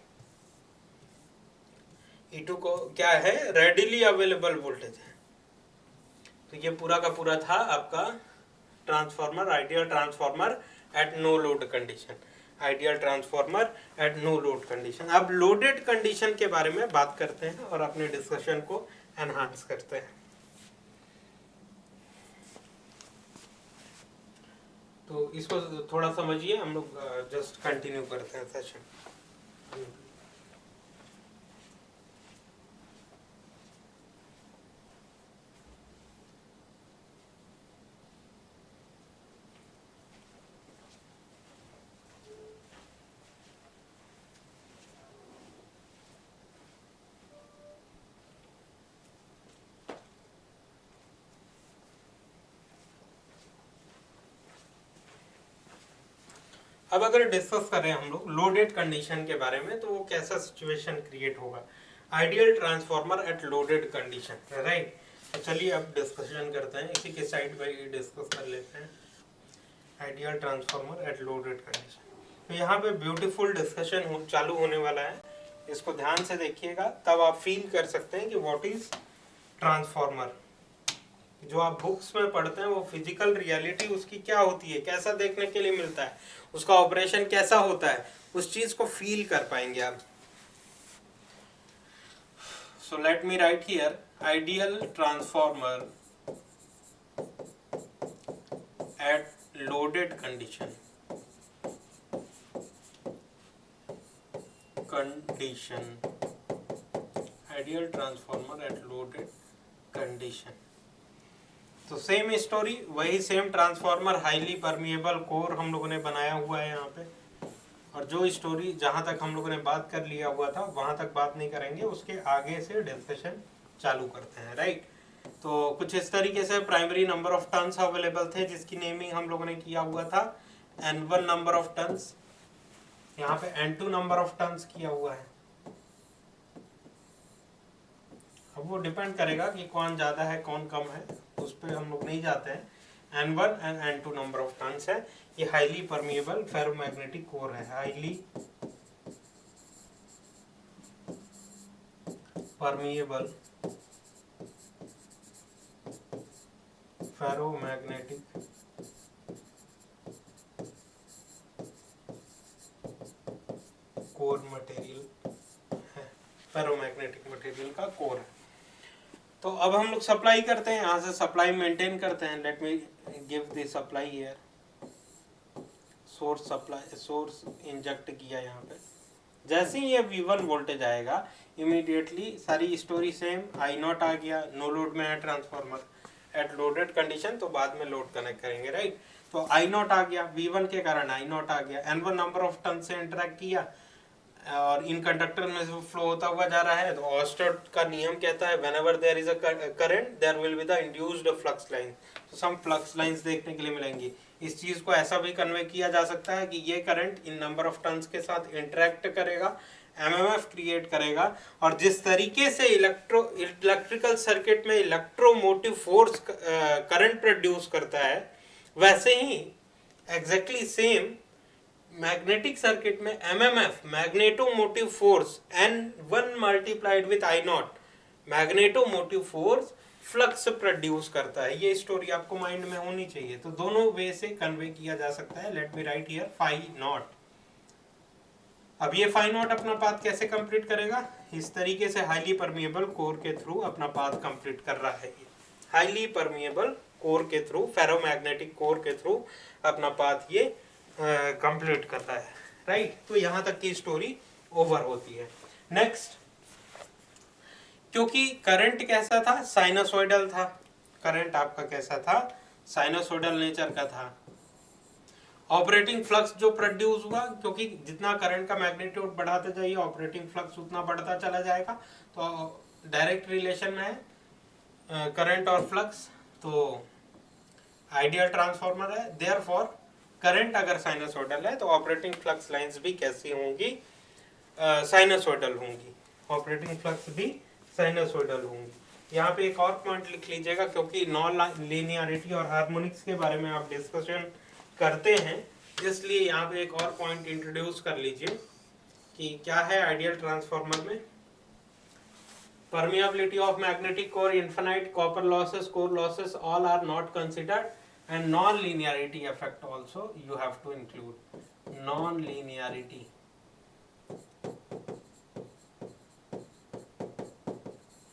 E2 को क्या है, रेडिली अवेलेबल वोल्टेज है। तो ये पूरा का पूरा था आपका transformer, ideal transformer at no load condition, ideal transformer at no load condition. अब लोडेड कंडीशन के बारे में बात करते हैं और अपने डिस्कशन को एनहांस करते हैं। तो इसको थोड़ा समझिए, हम लोग जस्ट कंटिन्यू करते हैं सेशन। अब अगर डिस्कस करें हम लोग लोडेड कंडीशन के बारे में, तो वो कैसा सिचुएशन क्रिएट होगा, ideal transformer at loaded condition, right. तो चलिए अब डिस्कशन करते हैं, इसी के साइड पे डिस्कस कर लेते हैं ideal transformer at loaded condition. तो यहाँ पे ब्यूटीफुल डिस्कशन चालू होने वाला है, इसको ध्यान से देखिएगा, तब आप फील कर सकते हैं कि व्हाट इज ट्रांसफार्मर। जो आप बुक्स में पढ़ते हैं वो फिजिकल रियलिटी उसकी क्या होती है, कैसा देखने के लिए मिलता है, उसका ऑपरेशन कैसा होता है, उस चीज को फील कर पाएंगे आप। So let me write here, ideal transformer at loaded condition ideal transformer at loaded condition. तो सेम स्टोरी, वही same transformer, highly permeable core हम लोगों ने बनाया हुआ है यहाँ पे। और जो स्टोरी जहाँ तक हम लोगों ने बात कर लिया हुआ था वहाँ तक बात नहीं करेंगे, उसके आगे से डिस्कशन चालू करते हैं, राइट। तो कुछ इस तरीके से primary number of turns available थे जिसकी नेमिंग हम लोगों ने किया हुआ था N1 नंबर ऑफ टन्स, यहाँ पे N2 नंबर ऑफ टन्स किया हुआ है। अब वो डिपेंड करेगा कि कौन ज़्यादा है कौन कम है, उस पर हम लोग नहीं जाते हैं। N1 and N2 number of turns है। ये हाईली परमिएबल फेरोमैग्नेटिक कोर है, highly permeable ferromagnetic core material है, फेरोमैग्नेटिक मटेरियल का कोर है। तो अब हम लोग सप्लाई करते हैं, यहाँ से सप्लाई मेंटेन करते हैं। Let me give the supply here, source supply, source inject किया यहाँ पे। जैसे ही ये V1 वोल्टेज आएगा इमीडिएटली सारी स्टोरी सेम, I0 आ गया, नो लोड में है ट्रांसफार्मर एट लोडेड कंडीशन, तो बाद में लोड कनेक्ट करेंगे, राइट। तो I0 आ गया, V1 के कारण I0 आ गया, N1 नंबर ऑफ टन से इंटरेक्ट किया और इन कंडक्टर में से फ्लो होता हुआ जा रहा है। तो ऑस्टर्ड का नियम कहता है whenever there is a current there will be the induced flux line. तो सम फ्लक्स लाइंस देखने के लिए मिलेंगी। इस चीज को ऐसा भी कन्वे किया जा सकता है कि ये current in number of turns के साथ इंटरेक्ट करेगा, एमएमएफ क्रिएट करेगा, और जिस तरीके से इलेक्ट्रिकल सर्किट में इलेक्ट्रोमोटिव फोर्स करंट प्रोड्यूस करता है, वैसे ही एग्जैक्टली सेम मैग्नेटिक सर्किट में MMF, magnetomotive force, N1 multiplied with I0, magnetomotive force flux produce करता है। ये स्टोरी आपको माइंड में होनी चाहिए। तो दोनों वे से कन्वे किया जा सकता है। Let me write here phi naught. अब ये फाई नॉट अपना पाथ कैसे कंप्लीट करेगा, इस तरीके से हाईली परमिएबल कोर के थ्रू अपना पाथ कंप्लीट कर रहा है। हाईली परमिएबल कोर के थ्रू, फेरोमैग्नेटिक कोर के थ्रू अपना पाथ ये कंप्लीट करता है, राइट। तो यहां तक की स्टोरी ओवर होती है। नेक्स्ट, क्योंकि करंट कैसा था, साइनसोइडल था। करंट आपका कैसा था, साइनसोइडल नेचर का था। ऑपरेटिंग फ्लक्स जो प्रोड्यूस हुआ, क्योंकि जितना करंट का मैग्नीट्यूड बढ़ाते जाइए ऑपरेटिंग फ्लक्स उतना बढ़ता चला जाएगा। तो डायरेक्ट रिलेशन में है करंट और फ्लक्स। तो आइडियल ट्रांसफार्मर है, देयरफॉर करंट अगर साइनसोइडल है तो ऑपरेटिंग फ्लक्स लाइंस भी कैसी होंगी, साइनसोइडल होंगी। ऑपरेटिंग फ्लक्स भी साइनसोइडल होंगी। यहाँ पे एक और पॉइंट लिख लीजिएगा, क्योंकि नॉन लीनियरिटी और हार्मोनिक्स के बारे में आप डिस्कशन करते हैं, इसलिए यहाँ पे एक और पॉइंट इंट्रोड्यूस कर लीजिए कि क्या है आइडियल ट्रांसफार्मर में। permeability of magnetic core, infinite copper losses, core losses, all are not considered, and non-linearity effect also you have to include. Non-linearity,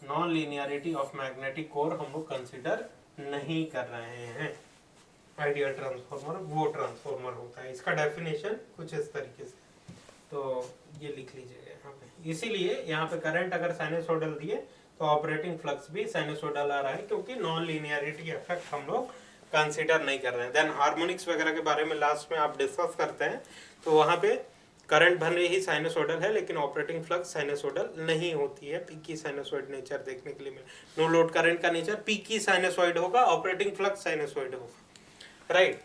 non-linearity of magnetic core हम लोग कंसिडर नहीं कर रहे हैं, आइडियल ट्रांसफॉर्मर वो transformer होता है। इसका डेफिनेशन कुछ इस तरीके से, तो ये लिख लीजिएगा यहाँ पे। इसीलिए यहाँ पे करंट अगर साइनसोइडल दिए तो ऑपरेटिंग फ्लक्स भी साइनसोइडल आ रहा है, क्योंकि नॉन लीनियरिटी इफेक्ट हम लोग कंसीडर नहीं कर रहे हैं। देन हार्मोनिक्स वगैरह के बारे में लास्ट में आप डिस्कस करते हैं, तो वहाँ पे करंट भले ही साइनसोइडल है लेकिन ऑपरेटिंग फ्लक्स साइनसोइडल नहीं होती है। पीकी साइनसोइड नेचर देखने के लिए मिले। नो लोड करंट का नेचर पीकी साइनसोइड होगा, ऑपरेटिंग फ्लक्स साइनसोइड होगा, राइट।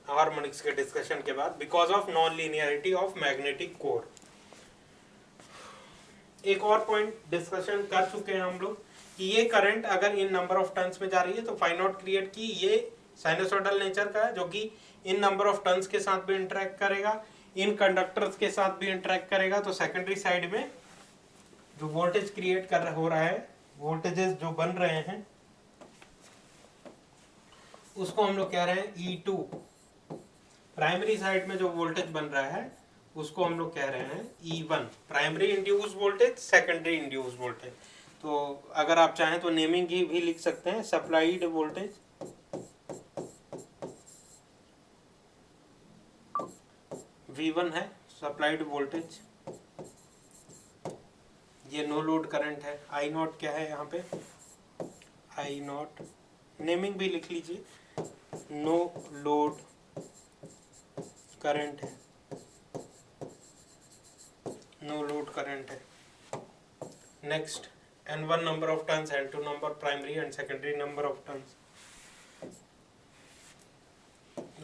हार्मोनिक्स के डिस्कशन के बाद because of non linearity of magnetic core. एक और पॉइंट डिस्कशन कर चुके हैं हम लोग कि ये करंट अगर इन नंबर ऑफ टर्न्स में जा रही है तो फाइव नॉट क्रिएट की, ये साइनसोइडल नेचर का है, जो कि इन नंबर ऑफ टर्न्स के साथ भी इंटरेक्ट करेगा, इन कंडक्टर्स के साथ भी इंटरेक्ट करेगा। तो सेकेंडरी साइड में जो वोल्टेज क्रिएट हो रहा है, वोल्टेजेस जो बन रहे हैं, उसको हम लोग कह रहे हैं E2। प्राइमरी साइड में जो वोल्टेज बन रहा है उसको हम लोग कह रहे हैं E1, primary induce voltage, secondary induce voltage. तो अगर आप चाहें तो नेमिंग की भी लिख सकते हैं, सप्लाइड वोल्टेज V1 है, सप्लाइड वोल्टेज। ये नो लोड करंट है। आई नॉट क्या है यहाँ पे, आई नॉट नेमिंग भी लिख लीजिए, नो लोड करंट है, नो लोड करंट है। Next N1 number of turns, N2 number primary and secondary number of turns.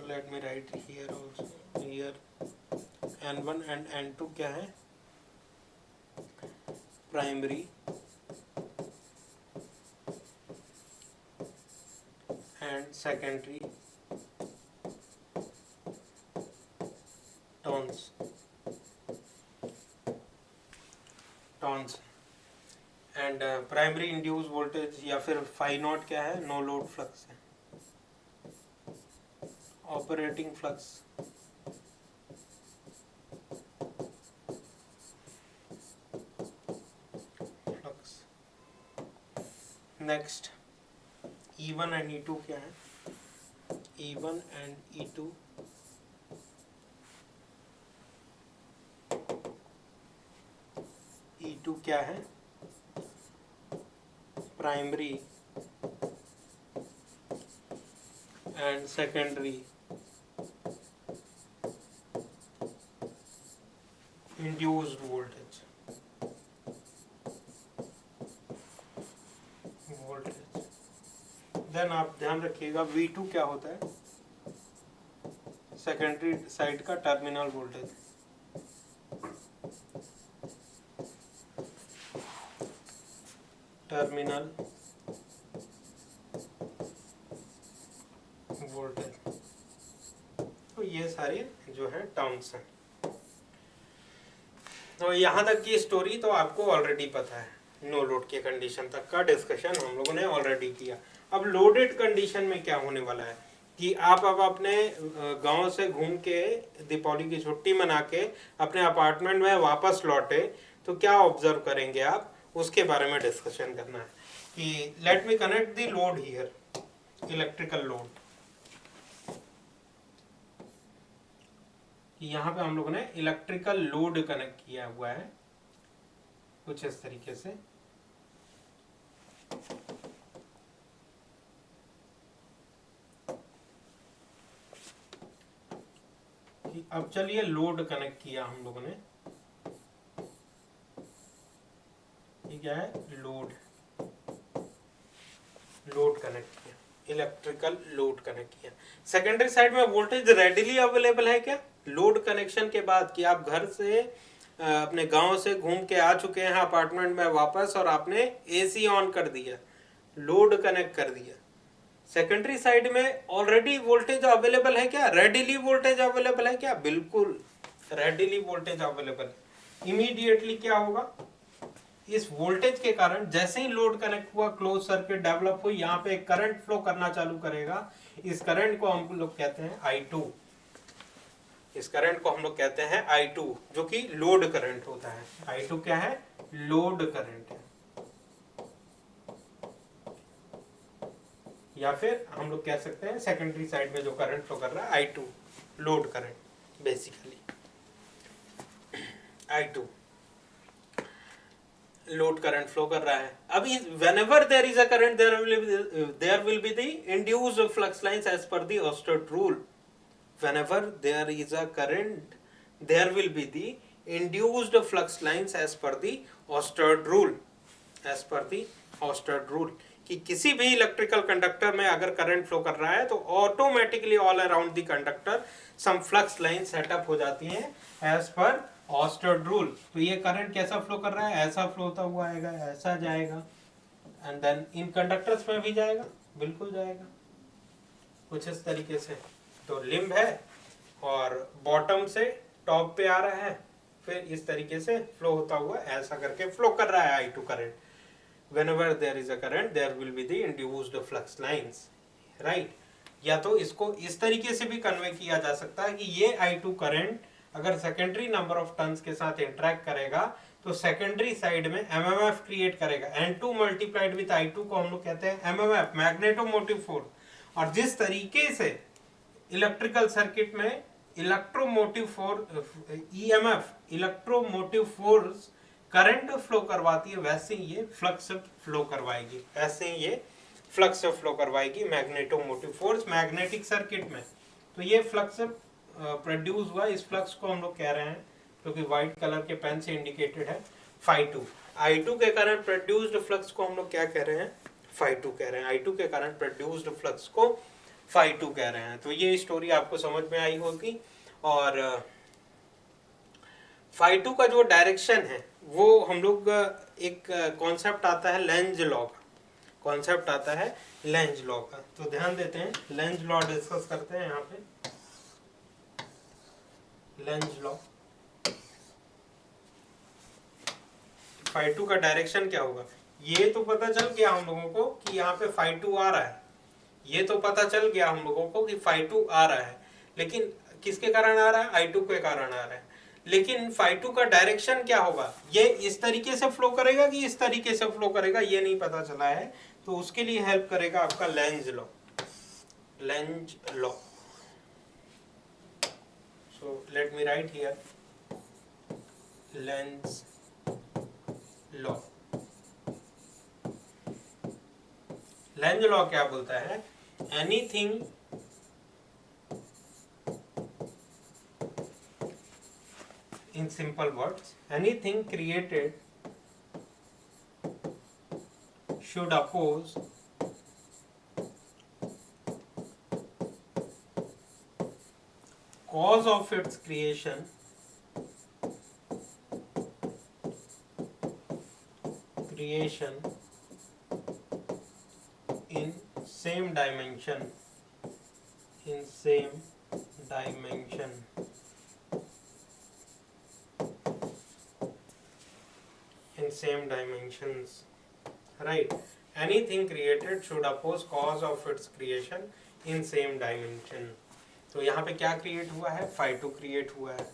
Let me write here also. Here N1 and N2 क्या है, primary and secondary turns, and primary induce voltage या फिर phi naught क्या है, no load flux है, operating flux, next E1 and E2 क्या है, E1 and E2 E2 क्या है, primary and secondary induced voltage, then आप ध्यान रखिएगा V2 क्या होता है, सेकेंडरी साइड का टर्मिनल वोल्टेज, टर्मिनल वोल्टेज। तो ये सारे जो है टर्म्स हैं। तो यहाँ तक की स्टोरी तो आपको ऑलरेडी पता है, नो लोड के कंडीशन तक का डिस्कशन हम लोगों ने ऑलरेडी किया। अब लोडेड कंडीशन में क्या होने वाला है कि आप अब अपने गांव से घूम के दीपावली की छुट्टी मना के अपने अपार्टमेंट में वापस लौटे तो क्या ऑब्जर्व करेंगे आप, उसके बारे में डिस्कशन करना है कि let me connect the load here, electrical load. यहाँ पे हम लोगों ने इलेक्ट्रिकल लोड कनेक्ट किया हुआ है कुछ इस तरीके से। अब चलिए लोड कनेक्ट किया हम लोगों ने, ये क्या है, लोड कनेक्ट किया, इलेक्ट्रिकल लोड कनेक्ट किया। सेकेंडरी साइड में वोल्टेज रेडिली अवेलेबल है क्या, लोड कनेक्शन के बाद कि आप घर से अपने गांव से घूम के आ चुके हैं अपार्टमेंट में वापस और आपने एसी ऑन कर दिया, लोड कनेक्ट कर दिया, सेकेंडरी साइड में ऑलरेडी वोल्टेज अवेलेबल है क्या, रेडिली वोल्टेज अवेलेबल है क्या, बिल्कुल रेडिली वोल्टेज अवेलेबल है। इमीडिएटली क्या होगा, इस वोल्टेज के कारण जैसे ही लोड कनेक्ट हुआ, क्लोज सर्किट डेवलप हुई, यहाँ पे करंट फ्लो करना चालू करेगा। इस करंट को हम लोग कहते हैं I2, इस करंट को हम लोग कहते हैं I2, जो कि लोड करंट होता है। I2 क्या है, लोड करंट है। या फिर हम लोग कह सकते हैं सेकेंडरी साइड में जो करंट फ्लो कर रहा है I2, load current basically I2 load current flow कर रहा है। अभी whenever there is a current there will be the induced flux lines as per the Oersted rule. Whenever there is a current there will be the induced flux lines as per the Oersted rule. As per the Oersted rule कि किसी भी electrical conductor में अगर current flow कर रहा है तो automatically all around the conductor some flux line setup हो जाती हैं एज पर ऑस्टेड रूल। तो ये करंट कैसा फ्लो कर रहा है, ऐसा फ्लो होता हुआ आएगा, ऐसा जाएगा एंड देन इन कंडक्टर्स में भी जाएगा, बिल्कुल जाएगा कुछ इस तरीके से। तो लिम्ब है और बॉटम से टॉप पे आ रहा है, फिर इस तरीके से फ्लो होता हुआ ऐसा करके फ्लो कर रहा है I2 current. Whenever there is a current there will be the induced flux lines, right? या तो इसको इस तरीके से भी कन्वे किया जा सकता है कि ये I2 करंट अगर सेकेंडरी नंबर ऑफ टर्न्स के साथ इंटरेक्ट करेगा तो सेकेंडरी साइड में MMF क्रिएट करेगा। N2 मल्टीप्लाइड विथ I2 को हम लोग कहते हैं MMF, मैग्नेटोमोटिव फोर्स। और जिस तरीके से इलेक्ट्रिकल सर्किट में electromotive force EMF, electromotive force current flow करवाती है, वैसे ही ये फ्लक्स फ्लो करवाएगी, ऐसे ही ये फ्लक्स फ्लो करवाएगी मैग्नेटोमोटिव फोर्स मैग्नेटिक सर्किट में। तो ये फ्लक्स प्रोड्यूस हुआ, इस फ्लक्स को हम लोग कह रहे हैं जो कि व्हाइट कलर के पेन से इंडिकेटेड है phi2। I2 के कारण प्रोड्यूस्ड फ्लक्स को हम लोग क्या कह रहे हैं, phi2 कह रहे हैं। I2 के कारण प्रोड्यूस्ड फ्लक्स को phi2 कह रहे हैं। तो ये स्टोरी आपको समझ में आई होगी। और phi2 का जो डायरेक्शन है वो हम लोग एक कॉन्सेप्ट आता है लेंज लॉ का, कॉन्सेप्ट आता है लेंज लॉ का। तो ध्यान देते हैं, लेंज लॉ डिस्कस करते हैं यहाँ पे। लेंज लॉ, phi2 का डायरेक्शन क्या होगा, ये तो पता चल गया हम लोगों को कि यहाँ पे phi2 आ रहा है, ये तो पता चल गया हम लोगों को कि phi2 आ रहा है, लेकिन किसके कारण आ रहा है, I2 के कारण आ रहा है। लेकिन phi2 का डायरेक्शन क्या होगा, ये इस तरीके से फ्लो करेगा कि इस तरीके से फ्लो करेगा, ये नहीं पता चला है। तो उसके लिए हेल्प करेगा आपका Lenz law, Lenz law. So let me write here Lenz law. Lenz law क्या बोलता है, anything in simple words, anything created should oppose cause of its creation in same dimension, in same dimension, in same dimensions, right? Anything created should oppose cause of its creation in same dimension. तो यहाँ पे क्या create हुआ है, phi2 create हुआ है।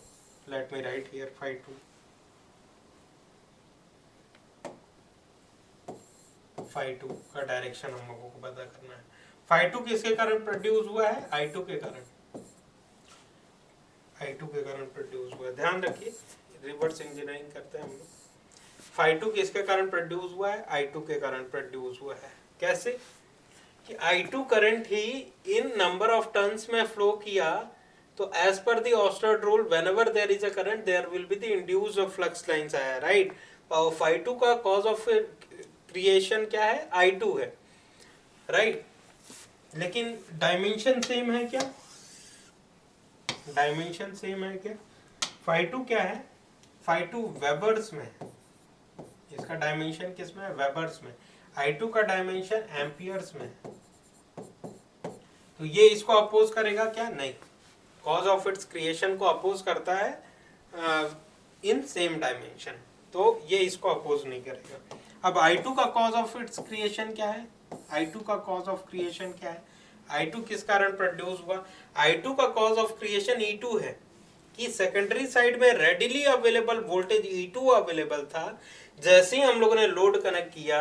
Let me write here phi2, phi2 का direction हम लोगों को पता करना है। phi2 किसके कारण प्रोड्यूस हुआ है, I2 के कारण, I2 के कारण प्रोड्यूस हुआ है। ध्यान रखिए, रिवर्स इंजीनियरिंग करते हैं हम लोग। phi2 किसके कारण प्रोड्यूस हुआ है, I2 के कारण प्रोड्यूस हुआ है। कैसे कि I2 करंट ही इन नंबर ऑफ टर्न्स में फ्लो किया, तो एज पर the Oersted rule whenever there is a current there will be the induced flux lines आया, राइट। और phi2 का कॉज ऑफ क्रिएशन क्या है, I2 है, राइट। लेकिन डायमेंशन सेम है क्या, डायमेंशन सेम है क्या, phi2 क्या है, phi2 वेबर्स में, इसका डायमेंशन किस में है, वेबर्स में। I2 का डायमेंशन एम्पियर्स में। तो ये इसको अपोज करेगा क्या, नहीं, कॉज ऑफ इट्स क्रिएशन को अपोज करता है इन सेम डायमेंशन, तो ये इसको अपोज नहीं करेगा। अब I2 का कॉज ऑफ इट्स क्रिएशन क्या है, I2 का कॉज ऑफ क्रिएशन क्या है, I2 किस कारण प्रोड्यूस हुआ, I2 का कॉज ऑफ क्रिएशन E2 है कि सेकेंडरी साइड में readily available voltage E2 available था। जैसे ही हम लोगों ने लोड कनेक्ट किया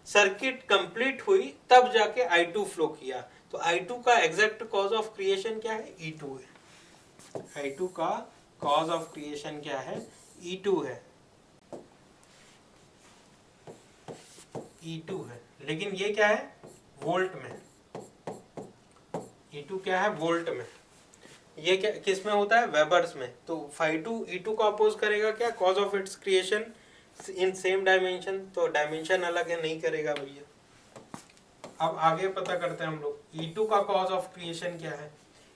सर्किट कंप्लीट हुई तब जाके I2 फ्लो किया। तो I2 का एग्जैक्ट कॉज ऑफ क्रिएशन क्या है? E2 है। I2 का कॉज ऑफ क्रिएशन क्या है? E2 है। E2 है, लेकिन ये क्या है? वोल्ट में। E2 क्या है? वोल्ट में। ये क्या किस में होता है? वेबर्स में। तो phi2 E2 को अपोज करेगा क्या? Cause of its creation in same dimension. तो डायमेंशन अलग है, नहीं करेगा भैया। अब आगे पता करते हैं हम लोग E2 का कॉज ऑफ क्रिएशन क्या है।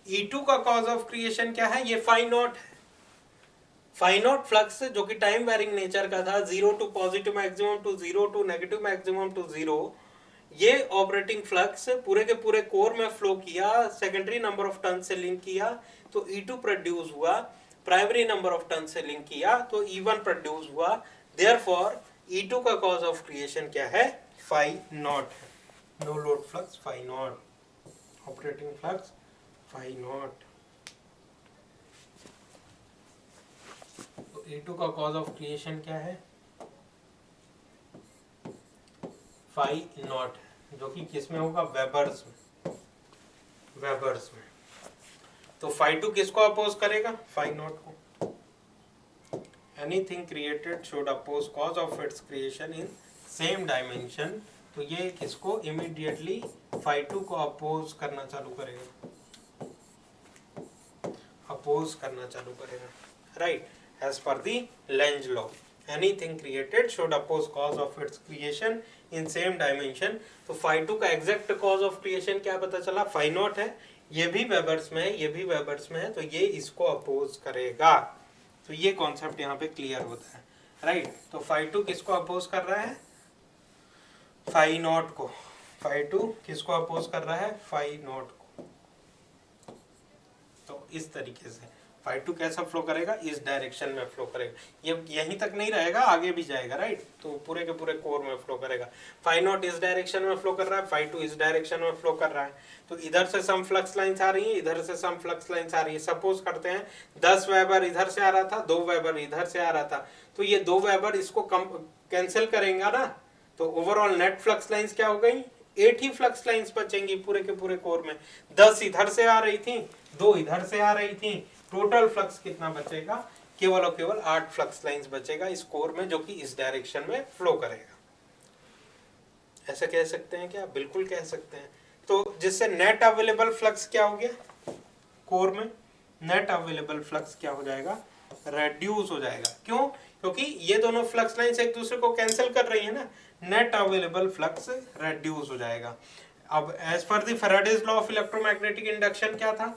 E2 का कॉज ऑफ क्रिएशन क्या है? ये फाई नॉट है। फाई नॉट फ्लक्स जो कि टाइम वेरिंग नेचर का था, 0 to positive maximum to 0 to negative maximum to 0, ये ऑपरेटिंग फ्लक्स पूरे के पूरे कोर में फ्लो किया, सेकेंडरी नंबर ऑफ टर्न से लिंक किया तो E2 प्रोड्यूस हुआ, प्राइमरी नंबर ऑफ टर्न से लिंक किया तो E1 प्रोड्यूस हुआ। देयरफॉर E2 का कॉज ऑफ क्रिएशन क्या है? फाई नॉट है। No load flux phi naught, operating flux phi naught. तो E2 का कॉज ऑफ क्रिएशन क्या है? फाई नॉट, जो कि किस में होगा? वेबर्स में। वेबर्स में। तो phi2 किसको अपोज करेगा? फाई नॉट को। Anything created should oppose cause of its creation in same dimension. तो ये किसको? इमीडिएटली phi2 को अपोज करना चालू करेगा, अपोज करना चालू करेगा, राइट, एज पर the Lenz law. Anything created should oppose cause of its creation in same dimension. तो phi2 का एग्जैक्ट कॉज ऑफ क्रिएशन क्या पता चला? फाई नॉट है। ये भी वेबर्स में है, ये भी वेबर्स में है, तो ये इसको अपोज करेगा। तो ये कॉन्सेप्ट यहाँ पे क्लियर होता है, राइट। तो phi2 किसको अपोज कर रहा है? फाई नॉट को। phi2 किसको अपोज कर रहा है? फाई नॉट को। तो इस तरीके से phi2 कैसा फ्लो करेगा? इस डायरेक्शन में फ्लो करेगा। ये यहीं तक नहीं रहेगा, आगे भी जाएगा, राइट। तो पूरे के पूरे कोर में फ्लो करेगा। फाई नॉट इस डायरेक्शन में फ्लो कर रहा है, phi2 इस डायरेक्शन में फ्लो कर रहा है। तो इधर से सम फ्लक्स लाइंस आ रही है, इधर से सम फ्लक्स लाइंस आ रही है। सपोज करते हैं 10 वेबर इधर से आ रहा था, 2 वेबर इधर से आ रहा था, तो ये 2 वेबर इसको कम कैंसिल करेगा ना, तो ओवरऑल नेट फ्लक्स लाइंस क्या हो गई? 8 ही फ्लक्स लाइंस बचेंगी पूरे के पूरे कोर में। 10 इधर से आ रही थी, 2 इधर से आ रही थी, टोटल फ्लक्स कितना बचेगा? केवल और केवल 8 फ्लक्स लाइंस बचेगा इस कोर में, जो कि इस डायरेक्शन में फ्लो करेगा। ऐसा कह सकते हैं क्या? बिल्कुल कह सकते हैं। तो जिससे नेट अवेलेबल फ्लक्स क्या हो गया? कोर में नेट अवेलेबल फ्लक्स क्या हो जाएगा? रेड्यूस हो जाएगा। क्यों? क्योंकि ये दोनों फ्लक्स लाइंस एक दूसरे को कैंसिल कर रही है ना, नेट अवेलेबल फ्लक्स रेड्यूस हो जाएगा। अब एज पर the Faraday's law of electromagnetic induction क्या था?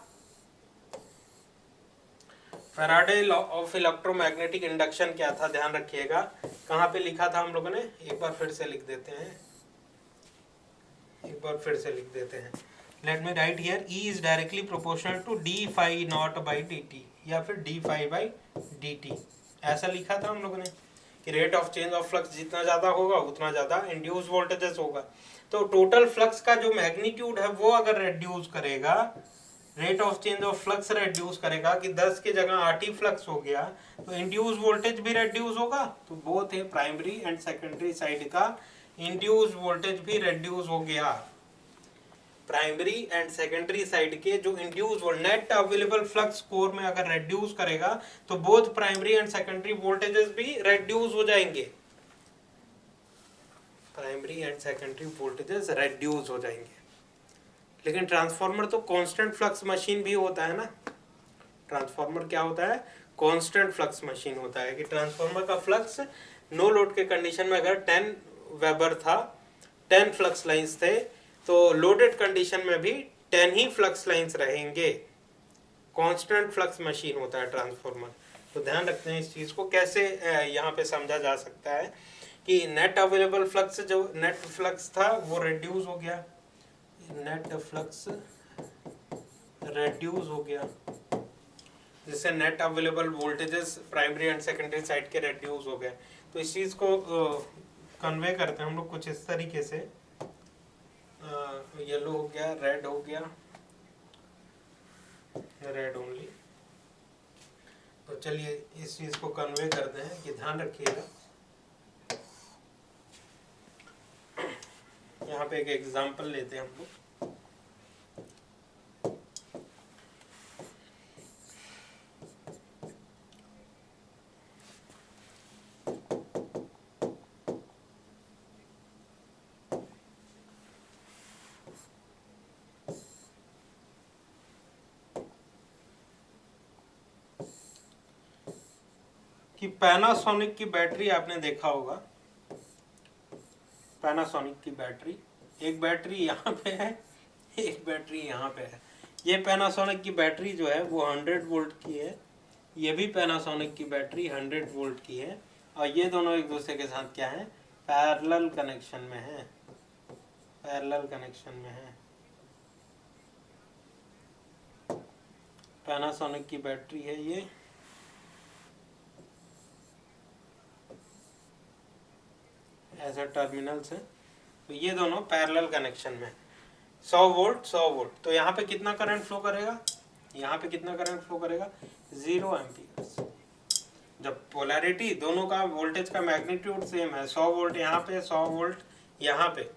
Faraday law of electromagnetic induction क्या था? ध्यान रखिएगा, कहाँ पे लिखा था हम लोगों ने? एक बार फिर से लिख देते हैं, एक बार फिर से लिख देते हैं। Let me write here, E is directly proportional to D phi not by D t, या फिर d phi by D t. ऐसा लिखा था हम लोगों ने कि rate of change of flux जितना ज्यादा होगा उतना ज्यादा इंड्यूस वोल्टेजेस होगा। तो टोटल फ्लक्स का जो मैग्नीट्यूड है वो अगर रेड्यूस करेगा, rate of change of flux reduce करेगा कि 10 की जगह 8 ही फ्लक्स हो गया, तो इंड्यूस वोल्टेज भी रेड्यूस होगा। तो बोथ है प्राइमरी एंड सेकेंडरी साइड का इंड्यूस वोल्टेज भी रेड्यूस हो गया। प्राइमरी एंड सेकेंडरी साइड के जो induce net available flux core में अगर रेड्यूस करेगा तो both primary and secondary voltages भी रेड्यूस हो जाएंगे, primary and secondary voltages reduce हो जाएंगे। लेकिन ट्रांसफार्मर तो कांस्टेंट फ्लक्स मशीन भी होता है ना। ट्रांसफार्मर क्या होता है? कांस्टेंट फ्लक्स मशीन होता है कि ट्रांसफार्मर का फ्लक्स नो लोड के कंडीशन में अगर 10 वेबर था, 10 फ्लक्स लाइंस थे, तो लोडेड कंडीशन में भी 10 ही फ्लक्स लाइंस रहेंगे। कांस्टेंट फ्लक्स मशीन होता है ट्रांसफार्मर। तो ध्यान रखते हैं इस चीज को। कैसे यहाँ पे समझा जा सकता है कि नेट अवेलेबल फ्लक्स, जो नेट फ्लक्स था वो रेड्यूस हो गया, नेट फ्लक्स रेड्यूस हो गया, जिससे net available voltages primary and secondary side के रेड्यूस हो गए। तो इस चीज को कन्वे करते हैं हम लोग कुछ इस तरीके से, येलो हो गया, रेड हो गया, रेड ओनली। तो चलिए इस चीज को कन्वे करते हैं कि ध्यान रखिएगा यहाँ पे एक एग्जांपल लेते हैं हम लोग। कि पैनासोनिक की बैटरी आपने देखा होगा, पैनासोनिक की बैटरी, एक बैटरी यहाँ पे है, एक बैटरी यहाँ पे है। ये पैनासोनिक की बैटरी जो है वो 100 वोल्ट की है, ये भी पैनासोनिक की बैटरी 100 वोल्ट की है, और ये दोनों एक दूसरे के साथ क्या है, पैरेलल कनेक्शन में है, पैरेलल कनेक्शन में है। पैनासोनिक की बैटरी है ये, ऐसे टर्मिनल्स है, तो ये दोनों पैरेलल कनेक्शन में, 100 वोल्ट 100 वोल्ट। तो यहाँ पे कितना करंट फ्लो करेगा, यहाँ पे कितना करंट फ्लो करेगा, 0 एम्पियर। जब पोलैरिटी दोनों का वोल्टेज का मैग्नीट्यूड सेम है, 100 वोल्ट यहाँ पे 100 वोल्ट यहाँ पे,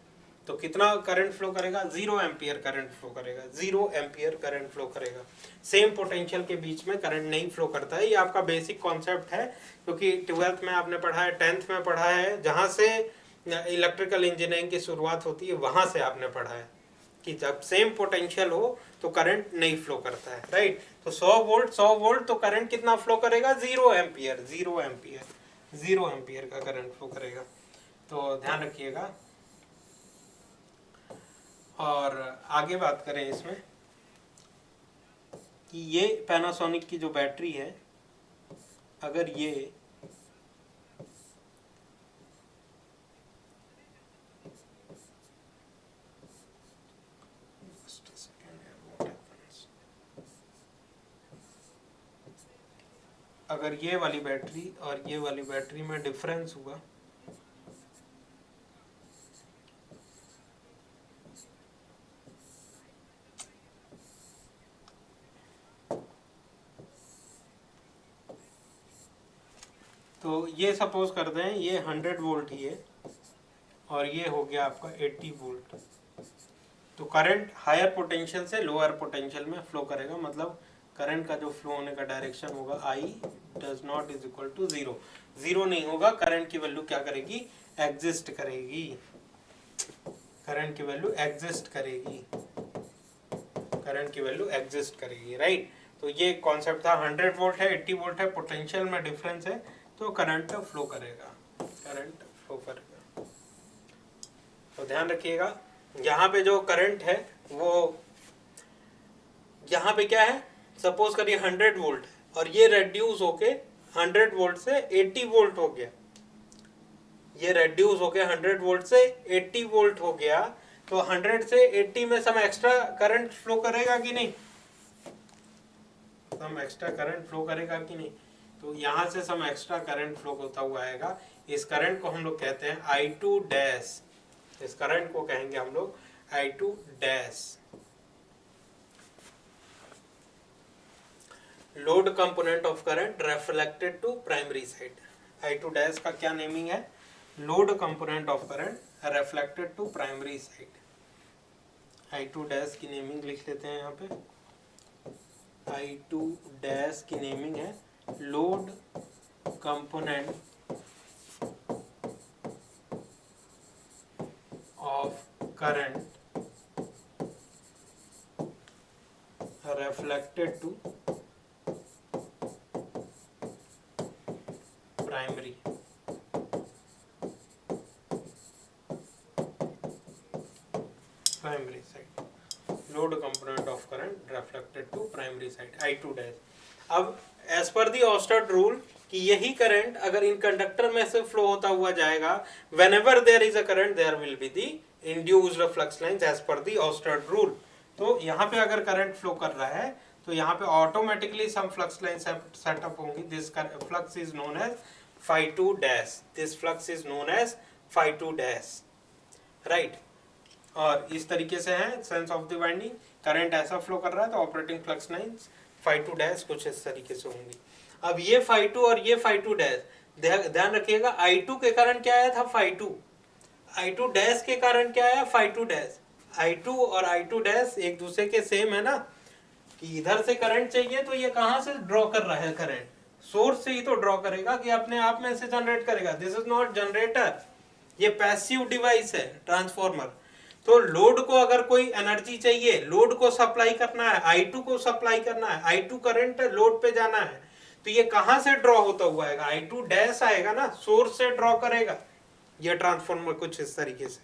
तो कितना करंट फ्लो करेगा, 0 एम्पियर करंट फ्लो करेगा, 0 एम्पियर करंट फ्लो करेगा। सेम पोटेंशियल के बीच में करंट नहीं फ्लो करता है। ये आपका बेसिक कॉन्सेप्ट है, क्योंकि 12th में आपने पढ़ा है, 10th में पढ़ा है, जहाँ से इलेक्ट्रिकल इंजीनियरिंग की शुरुआत होती है वहाँ से आपने पढ़ा है कि जब सेम पोटेंशियल हो तो करंट नहीं फ्लो करता है, राइट। तो 100 वोल्ट तो करंट कितना फ्लो करेगा, 0 एम्पियर, 0 एम्पियर, 0 एम्पियर का करंट फ्लो करेगा। तो ध्यान रखिएगा। और आगे बात करें इसमें कि ये पैनासोनिक की जो बैटरी है, अगर ये अगर ये वाली बैटरी और ये वाली बैटरी में डिफरेंस हुआ, तो ये सपोज कर दें ये 100 वोल्ट ही है और ये हो गया आपका 80 वोल्ट, तो करंट हायर पोटेंशियल से लोअर पोटेंशियल में फ्लो करेगा, मतलब करंट का जो फ्लो होने का डायरेक्शन होगा I does not is equal to 0, 0 नहीं होगा, करंट की वैल्यू क्या करेगी, एग्जिस्ट करेगी, करंट की वैल्यू एग्जिस्ट करेगी, करंट की वैल्यू एग्जिस्ट करेगी, राइट। तो ये कॉन्सेप्ट था, 100 वोल्ट है, 80 वोल्ट है, पोटेंशियल में डिफरेंस है, तो करंट फ्लो करेगा, करंट फ्लो करेगा। तो ध्यान रखिएगा, यहाँ पे जो करंट है वो यहाँ पे क्या है, सपोज करिए 100 वोल्ट और ये रेड्यूस होके 100 वोल्ट से 80 वोल्ट हो गया, ये रेड्यूस होके 100 वोल्ट से 80 वोल्ट हो गया, तो 100 से 80 में सम एक्स्ट्रा करंट फ्लो करेगा कि नहीं, सम एक्स्ट्रा करंट फ्लो करेगा कि नहीं। तो यहाँ से सम एक्स्ट्रा करंट फ्लो होता हुआ आएगा, इस करंट को हम लोग कहते हैं I2 डैश, इस करंट को कहेंगे हम लोग I2 dash. Load component of current reflected to primary side, I2 dash का क्या नेमिंग है, load component of current reflected to primary side. I2 dash की नेमिंग लिख लेते हैं यहाँ पे, I2 डैश की नेमिंग है load component of current reflected to primary, primary side, load component of current reflected to primary side, I2 dash. अब as पर दी ऑस्टर्ड रूल कि यही करंट अगर इन कंडक्टर में से फ्लो होता हुआ जाएगा, whenever there is a current there will be the induced flux lines as पर दी ऑस्टर्ड रूल। तो यहाँ पे अगर करंट फ्लो कर रहा है तो यहाँ पे automatically some flux line setup होंगी, this flux is known as phi2 dash, this flux is known as phi2 dash, right. और इस तरीके से है sense of the winding, current ऐसा फ्लो कर रहा है तो operating flux lines phi2 dash कुछ इस तरीके से होंगी। अब ये phi2 और ये phi2 डैश, ध्यान रखिएगा I2 के कारण क्या आया था phi2, I2 डैश के कारण क्या आया, phi2 डैश। I2 और I2 डैश एक दूसरे के सेम है ना, कि इधर से करंट चाहिए तो ये कहां से ड्रॉ कर रहा है, करंट सोर्स से ही तो ड्रॉ करेगा, कि अपने आप में से जनरेट करेगा। दिस इज नॉट जनरेटर, ये पैसिव डिवाइस है ट्रांसफॉर्मर। तो लोड को अगर कोई एनर्जी चाहिए, लोड को सप्लाई करना है, I2 को सप्लाई करना है, I2 करंट लोड पे जाना है, तो ये कहां से ड्रॉ होता हुआ आएगा, I2 डैश आएगा ना, सोर्स से ड्रॉ करेगा ये ट्रांसफॉर्मर कुछ इस तरीके से।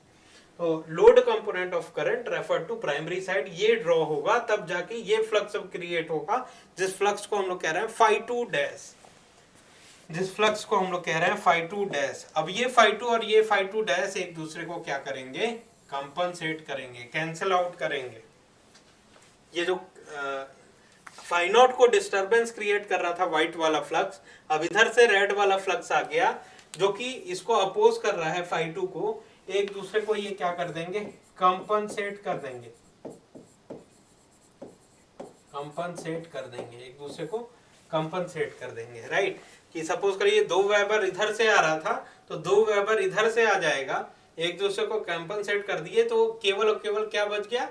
तो load component of current refer to primary side, ये ड्रॉ होगा तब जाके ये फ्लक्स क्रिएट होगा, जिस फ्लक्स को हम लोग कह रहे हैं phi2 डैश, जिस फ्लक्स को हम लोग कह रहे हैं phi2 डैश। अब ये phi2 और ये phi2 डैश एक दूसरे को क्या करेंगे, कंपनसेट करेंगे, कैंसिल आउट करेंगे। ये जो phi नॉट को डिस्टरबेंस क्रिएट कर रहा था व्हाइट वाला फ्लक्स, अब इधर से रेड वाला फ्लक्स आ गया जो कि इसको अपोज कर रहा है phi2 को, एक दूसरे को ये क्या कर देंगे, कंपनसेट कर देंगे, कंपनसेट कर देंगे, एक दूसरे को कंपनसेट कर देंगे, राइट। कि सपोज करिए 2 वेबर इधर से आ रहा था तो 2 वेबर इधर से आ जाएगा, एक दूसरे को कंपनसेट कर दिए तो केवल और केवल क्या बच गया,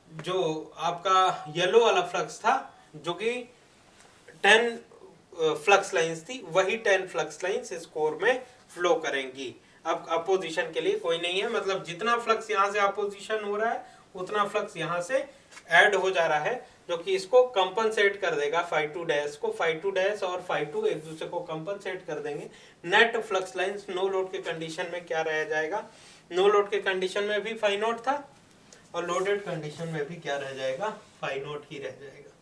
जो आपका येलो वाला फ्लक्स था जो कि 10 फ्लक्स लाइंस थी, वही 10 फ्लक्स लाइंस इस कोर में फ्लो करेंगी। अब अपोजिशन के लिए कोई नहीं है, मतलब जितना फ्लक्स यहाँ से अपोजिशन हो रहा है उतना फ्लक्स यहाँ से ऐड हो जा रहा है, जो कि इसको कंपनसेट कर देगा phi2 डैश को। phi2 डैश और phi2 एक दूसरे को कंपनसेट कर देंगे। Net flux lines no load के कंडीशन में क्या रह जाएगा, नो लोड के कंडीशन में भी phi नॉट था और लोडेड कंडीशन में भी क्या रह जाएगा, phi नॉट ही रह जाएगा,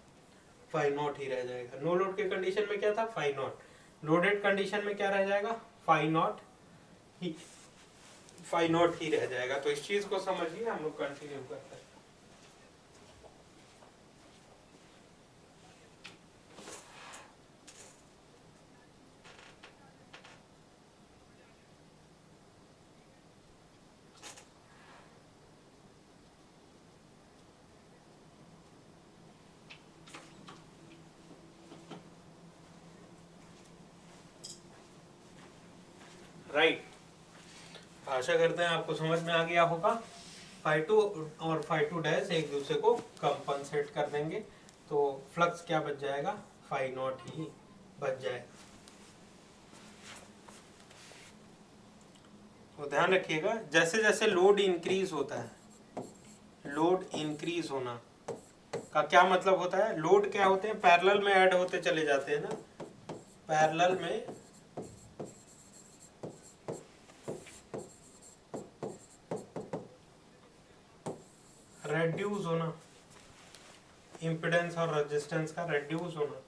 phi नॉट ही रह जाएगा। नो लोड के कंडीशन में क्या था, phi नॉट, लोडेड कंडीशन में क्या रह जाएगा, phi not he, phi not ही रह जाएगा। तो इस चीज को समझिए, हम लोग कंटिन्यू करते हैं। राइट, आशा करते हैं आपको समझ में आ गया होगा। phi2 और phi2 डैश एक दूसरे को कंपनसेट कर देंगे तो फ्लक्स क्या बच जाएगा, phi नॉट ही बच जाएगा। तो ध्यान रखिएगा, जैसे जैसे लोड इंक्रीज होता है, लोड इंक्रीज होना का क्या मतलब होता है, लोड क्या होते हैं, पैरेलल में ऐड होते चले जाते हैं ना, पैरेलल में रेड्यूस होना, इम्पिडेंस और रेजिस्टेंस का रेड्यूस होना।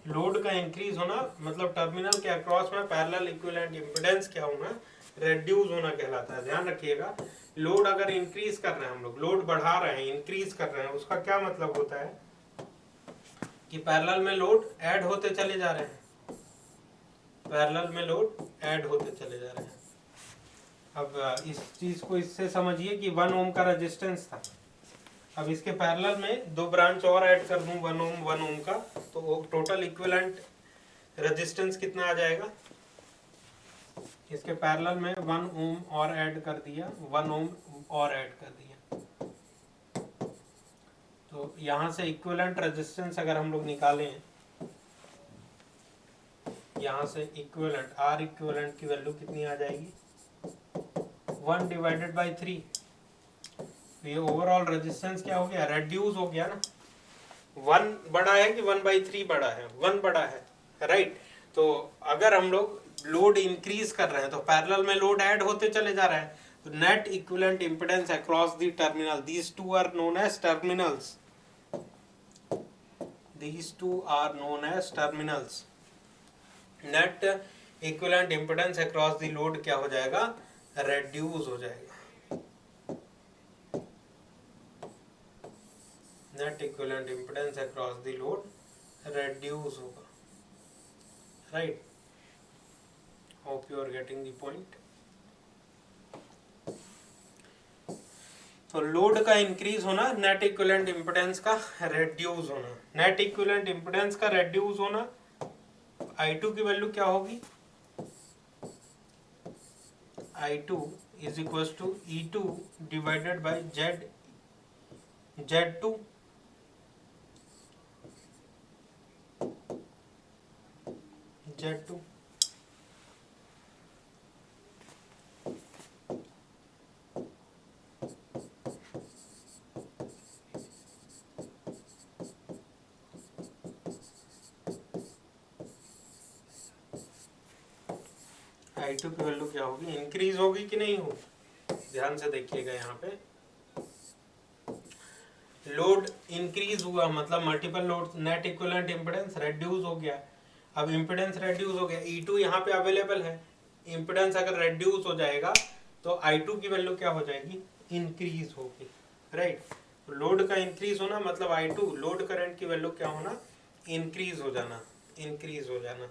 लोड का इंक्रीज होना मतलब टर्मिनल के अक्रॉस में पैरेलल इक्विवेलेंट इम्पिडेंस क्या होना, रेड्यूस होना कहलाता है। ध्यान रखिएगा, लोड अगर इंक्रीज कर रहे हैं हम लोग, लोड बढ़ा रहे हैं, इंक्रीज कर रहे हैं, उसका क्या मतलब होता है कि पैरेलल में लोड ऐड होते चले जा रहे हैं, पैरेलल में लोड ऐड होते चले जा रहे हैं। अब इस चीज को इससे समझिए कि 1 ओम का रेजिस्टेंस था, अब इसके पैरेलल में 2 ब्रांच और ऐड कर दूं 1 ओम का, तो टोटल इक्विवेलेंट रेजिस्टेंस कितना आ जाएगा, इसके पैरेलल में 1 ओम और ऐड कर दिया, 1 ओम और ऐड कर दिया, तो यहां से इक्विवेलेंट रेजिस्टेंस अगर हम लोग निकालें, यहां से इक्विवेलेंट आर इक्विवेलेंट की वैल्यू कितनी आ जाएगी, 1 डिवाइडेड बाई 3। तो ये ओवरऑल रेजिस्टेंस क्या हो गया, रेड्यूस हो गया ना, 1 बड़ा है कि 1/3 बड़ा है, 1 बड़ा है, राइट। तो अगर हम लोग लोड इंक्रीज कर रहे हैं तो पैरेलल में लोड ऐड होते चले जा रहे हैं, तो net equivalent impedance across the terminal, these two are known as terminals, these two are known as terminals. Net equivalent impedance across the load क्या हो जाएगा, रेड्यूस हो जाएगा, net equivalent impedance across the load reduce होगा, right. Hope you are getting the point. तो load का increase होना, net equivalent impedance का रेड्यूस होना, नेट इक्विवेलेंट इंपेडेंस का रेड्यूस होना, अब I2 की वैल्यू क्या होगी, I2 is equal to E2 divided by Z2 I2 की वैल्यू क्या होगी, इंक्रीज होगी कि नहीं होगी, ध्यान से देखिएगा। यहाँ पे लोड इंक्रीज हुआ मतलब multiple load, net equivalent impedance reduce हो गया। अब इंपेडेंस रेड्यूस हो गया, E2 यहाँ पे अवेलेबल है, इंपेडेंस अगर रेड्यूस हो जाएगा तो I2 की वैल्यू क्या हो जाएगी, इंक्रीज होगी, राइट। तो लोड का इंक्रीज होना मतलब I2 लोड करंट की वैल्यू क्या होना, इंक्रीज हो जाना, इंक्रीज हो जाना।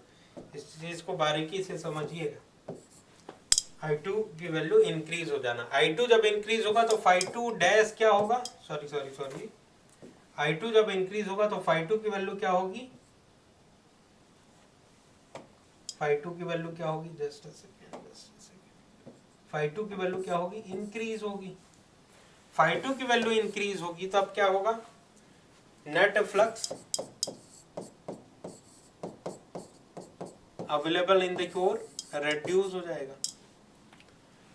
इस चीज को बारीकी से समझिएगा, I2 की वैल्यू इंक्रीज हो जाना। I2 जब इंक्रीज होगा तो phi2 डैश क्या होगा, सॉरी I2 जब इंक्रीज होगा तो phi2 की वैल्यू क्या होगी, phi2 की वैल्यू क्या होगी, जस्ट अ सेकेंड, phi2 की वैल्यू क्या होगी, इंक्रीज होगी। phi2 की वैल्यू इंक्रीज होगी तब क्या होगा, net flux available in the core reduce हो जाएगा।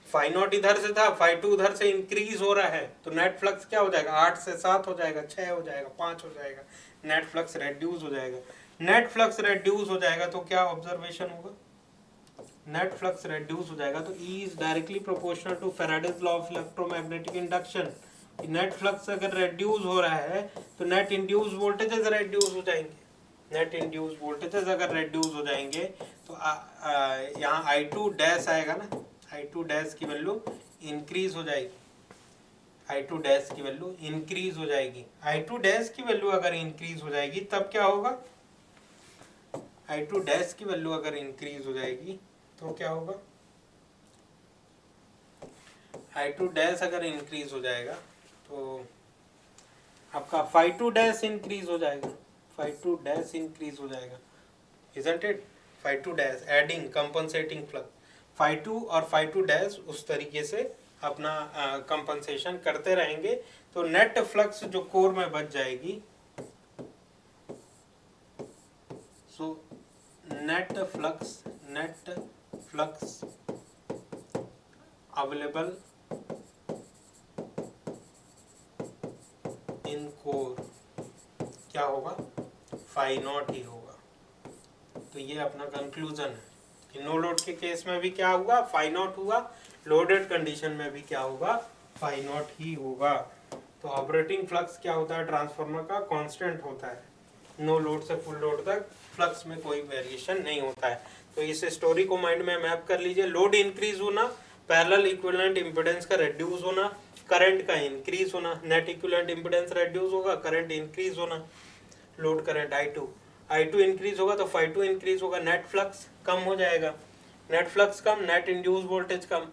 फाई नॉट इधर से था, phi2 उधर से इंक्रीज हो रहा है तो नेट फ्लक्स क्या हो जाएगा, 8 से 7 हो जाएगा, 6 हो जाएगा, 5 हो जाएगा, नेट फ्लक्स रेड्यूस हो जाएगा। नेट फ्लक्स रेड्यूस हो जाएगा तो क्या ऑब्जर्वेशन होगा, नेट फ्लक्स रेड्यूस हो जाएगा तो E is directly proportional to Faraday's law of electromagnetic induction. Net flux अगर रेड्यूस हो रहा है तो नेट इंड्यूस वोल्टेजेस रेड्यूस हो जाएंगे, नेट इंड्यूस वोल्टेजेस अगर रेड्यूस हो जाएंगे तो यहाँ I2 डैश आएगा ना, I2 डैश की वैल्यू इंक्रीज हो जाएगी, I2 डैश की वैल्यू इंक्रीज हो जाएगी। I2 डैश की वैल्यू अगर इंक्रीज हो जाएगी तब क्या होगा, I2 डैश की वैल्यू अगर इंक्रीज हो जाएगी तो क्या होगा, I2 डैश अगर इंक्रीज हो जाएगा तो आपका phi2 डैश इंक्रीज हो जाएगा, phi2 डैश इंक्रीज हो जाएगा, isn't it? phi2 dash adding compensating flux, phi2 और phi2 डैश उस तरीके से अपना कंपनसेशन करते रहेंगे तो नेट फ्लक्स जो कोर में बच जाएगी, so net flux available in core क्या होगा, फाई नॉट ही होगा। तो ये अपना कंक्लूजन है कि नो लोड के केस में भी क्या हुआ, फाई नॉट हुआ, लोडेड कंडीशन में भी क्या होगा, फाई नॉट ही होगा। तो ऑपरेटिंग फ्लक्स क्या होता है, ट्रांसफार्मर का कांस्टेंट होता है, नो लोड से फुल लोड तक फ्लक्स में कोई वेरिएशन नहीं होता है। तो इस स्टोरी को माइंड में मैप कर लीजिए, लोड इंक्रीज होना, पैरेलल इक्विवेलेंट इंपेडेंस का रिड्यूस होना, करंट का इंक्रीज होना, नेट इक्विवेलेंट इंपेडेंस रिड्यूस होगा, करंट इंक्रीज होना, लोड करंट I2 इंक्रीज होगा तो phi2 इंक्रीज होगा, नेट फ्लक्स कम हो जाएगा, नेट फ्लक्स कम, नेट इंड्यूस वोल्टेज कम,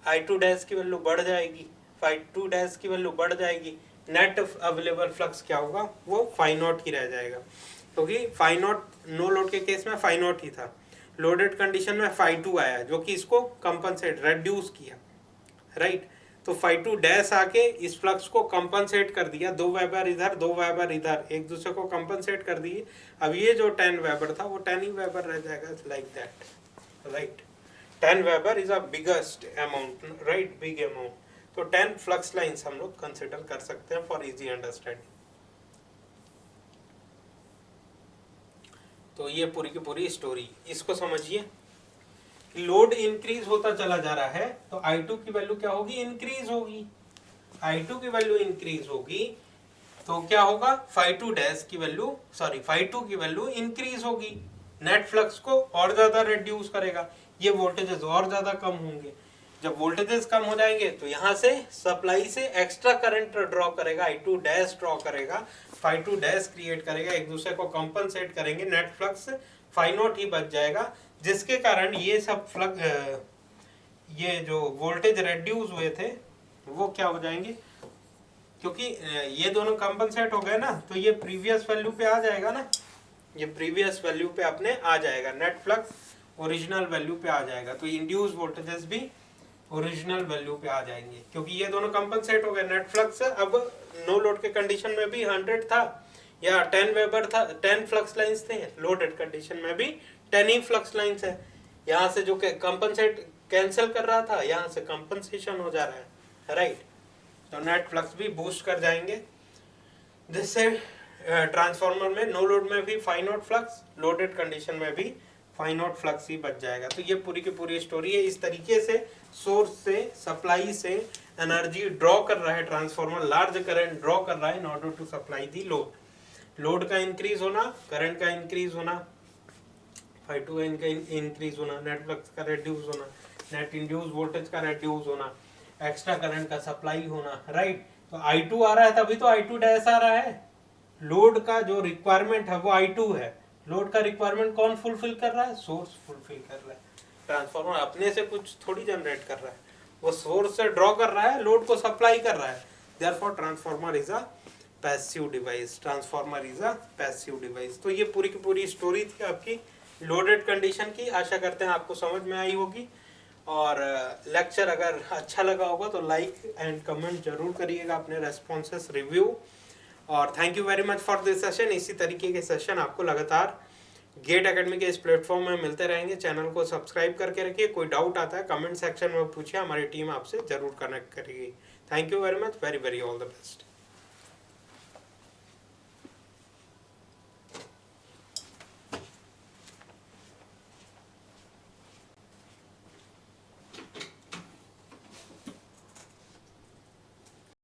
I2 डैश की वैल्यू बढ़ जाएगी, phi2 डैश की वैल्यू बढ़ जाएगी, नेट अवेलेबल फ्लक्स क्या होगा, वो फाई नॉट ही रह जाएगा, क्योंकि फाई नॉट नो लोड के केस में फाई नॉट ही था, लोडेड कंडीशन में phi2 आया जो कि इसको कंपनसेट रेड्यूस किया, राइट। तो phi2 डैश आके इस फ्लक्स को कंपनसेट कर दिया, 2 वेबर इधर 2 वेबर इधर, एक दूसरे को कंपनसेट कर दिए। अब ये जो 10 वेबर था वो 10 ही वेबर रह जाएगा, like that, right. 10 weber is a biggest amount, right, big amount. तो 10 फ्लक्स लाइंस हम लोग कंसिडर कर सकते हैं फॉर इजी अंडरस्टैंडिंग। तो ये पूरी की पूरी स्टोरी, इसको समझिए। लोड इंक्रीज होता चला जा रहा है तो I2 की वैल्यू क्या होगी, इंक्रीज होगी, I2 की वैल्यू इंक्रीज होगी तो क्या होगा, phi2 डैश की वैल्यू phi2 की वैल्यू इंक्रीज होगी, नेट फ्लक्स को और ज्यादा रिड्यूस करेगा, ये वोल्टेजेस और ज्यादा कम होंगे। जब वोल्टेजेस कम हो जाएंगे तो यहाँ से सप्लाई से एक्स्ट्रा करंट ड्रॉ करेगा, I2 डैश ड्रॉ करेगा, phi2 डैश क्रिएट करेगा, एक दूसरे को कंपनसेट करेंगे, नेट फ्लक्स फाई नॉट ही बच जाएगा, जिसके कारण ये सब ये जो वोल्टेज रेड्यूस हुए थे वो क्या हो जाएंगे, क्योंकि ये दोनों कंपनसेट हो गए ना तो ये प्रीवियस वैल्यू पे आ जाएगा ना, ये प्रीवियस वैल्यू पे अपने आ जाएगा, नेट फ्लक्स ओरिजिनल वैल्यू पे आ जाएगा। तो इंड्यूस वोल्टेजेस भी ओरिजिनल वैल्यू पे आ जाएंगे, क्योंकि ये दोनों कंपनसेट हो गए। नेट फ्लक्स अब नो लोड के कंडीशन में भी 100 था या 10 वेबर था, 10 फ्लक्स लाइंस थे, लोडेड कंडीशन में भी 10 ही फ्लक्स लाइंस है। यहाँ से जो कंपनसेट कैंसिल कर रहा था, यहाँ से कंपनसेशन हो जा रहा है, राइट। तो नेट फ्लक्स भी बूस्ट कर जाएंगे, जिससे ट्रांसफार्मर में नो लोड में भी 5 नॉट फ्लक्स, लोडेड कंडीशन में भी 5 नॉट फ्लक्स ही बच जाएगा। तो ये पूरी की पूरी स्टोरी है। इस तरीके से सोर्स से, सप्लाई से एनर्जी ड्रॉ कर रहा है ट्रांसफार्मर, लार्ज करंट ड्रॉ कर रहा है in order to supply the load. Load का इंक्रीज होना, करंट का इंक्रीज होना, Phi2 का इंक्रीज होना, नेट फ्लक्स का रेड्यूस होना, नेट इंड्यूस वोल्टेज का रेड्यूस होना, एक्स्ट्रा करंट का सप्लाई होना, राइट। तो I2 आ रहा है तभी तो I2 डैश आ रहा है। लोड का जो रिक्वायरमेंट है वो I2 है। लोड का रिक्वायरमेंट कौन फुलफिल कर रहा है? सोर्स फुलफिल कर रहा है। ट्रांसफार्मर अपने से कुछ थोड़ी जनरेट कर रहा है, वो सोर्स से ड्रॉ कर रहा है, लोड को सप्लाई कर रहा है। Therefore transformer is a passive device, transformer is a passive device. तो ये पूरी की पूरी स्टोरी थी आपकी लोडेड कंडीशन की। आशा करते हैं आपको समझ में आई होगी, और लेक्चर अगर अच्छा लगा होगा तो लाइक एंड कमेंट जरूर करिएगा, अपने रेस्पॉन्सेस रिव्यू। और thank you very much for this session. इसी तरीके के सेशन आपको लगातार गेट एकेडमी के इस प्लेटफॉर्म में मिलते रहेंगे। चैनल को सब्सक्राइब करके रखिए। कोई डाउट आता है कमेंट सेक्शन में पूछिए, हमारी टीम आपसे जरूर कनेक्ट करेगी। Thank you very much, very very all the best.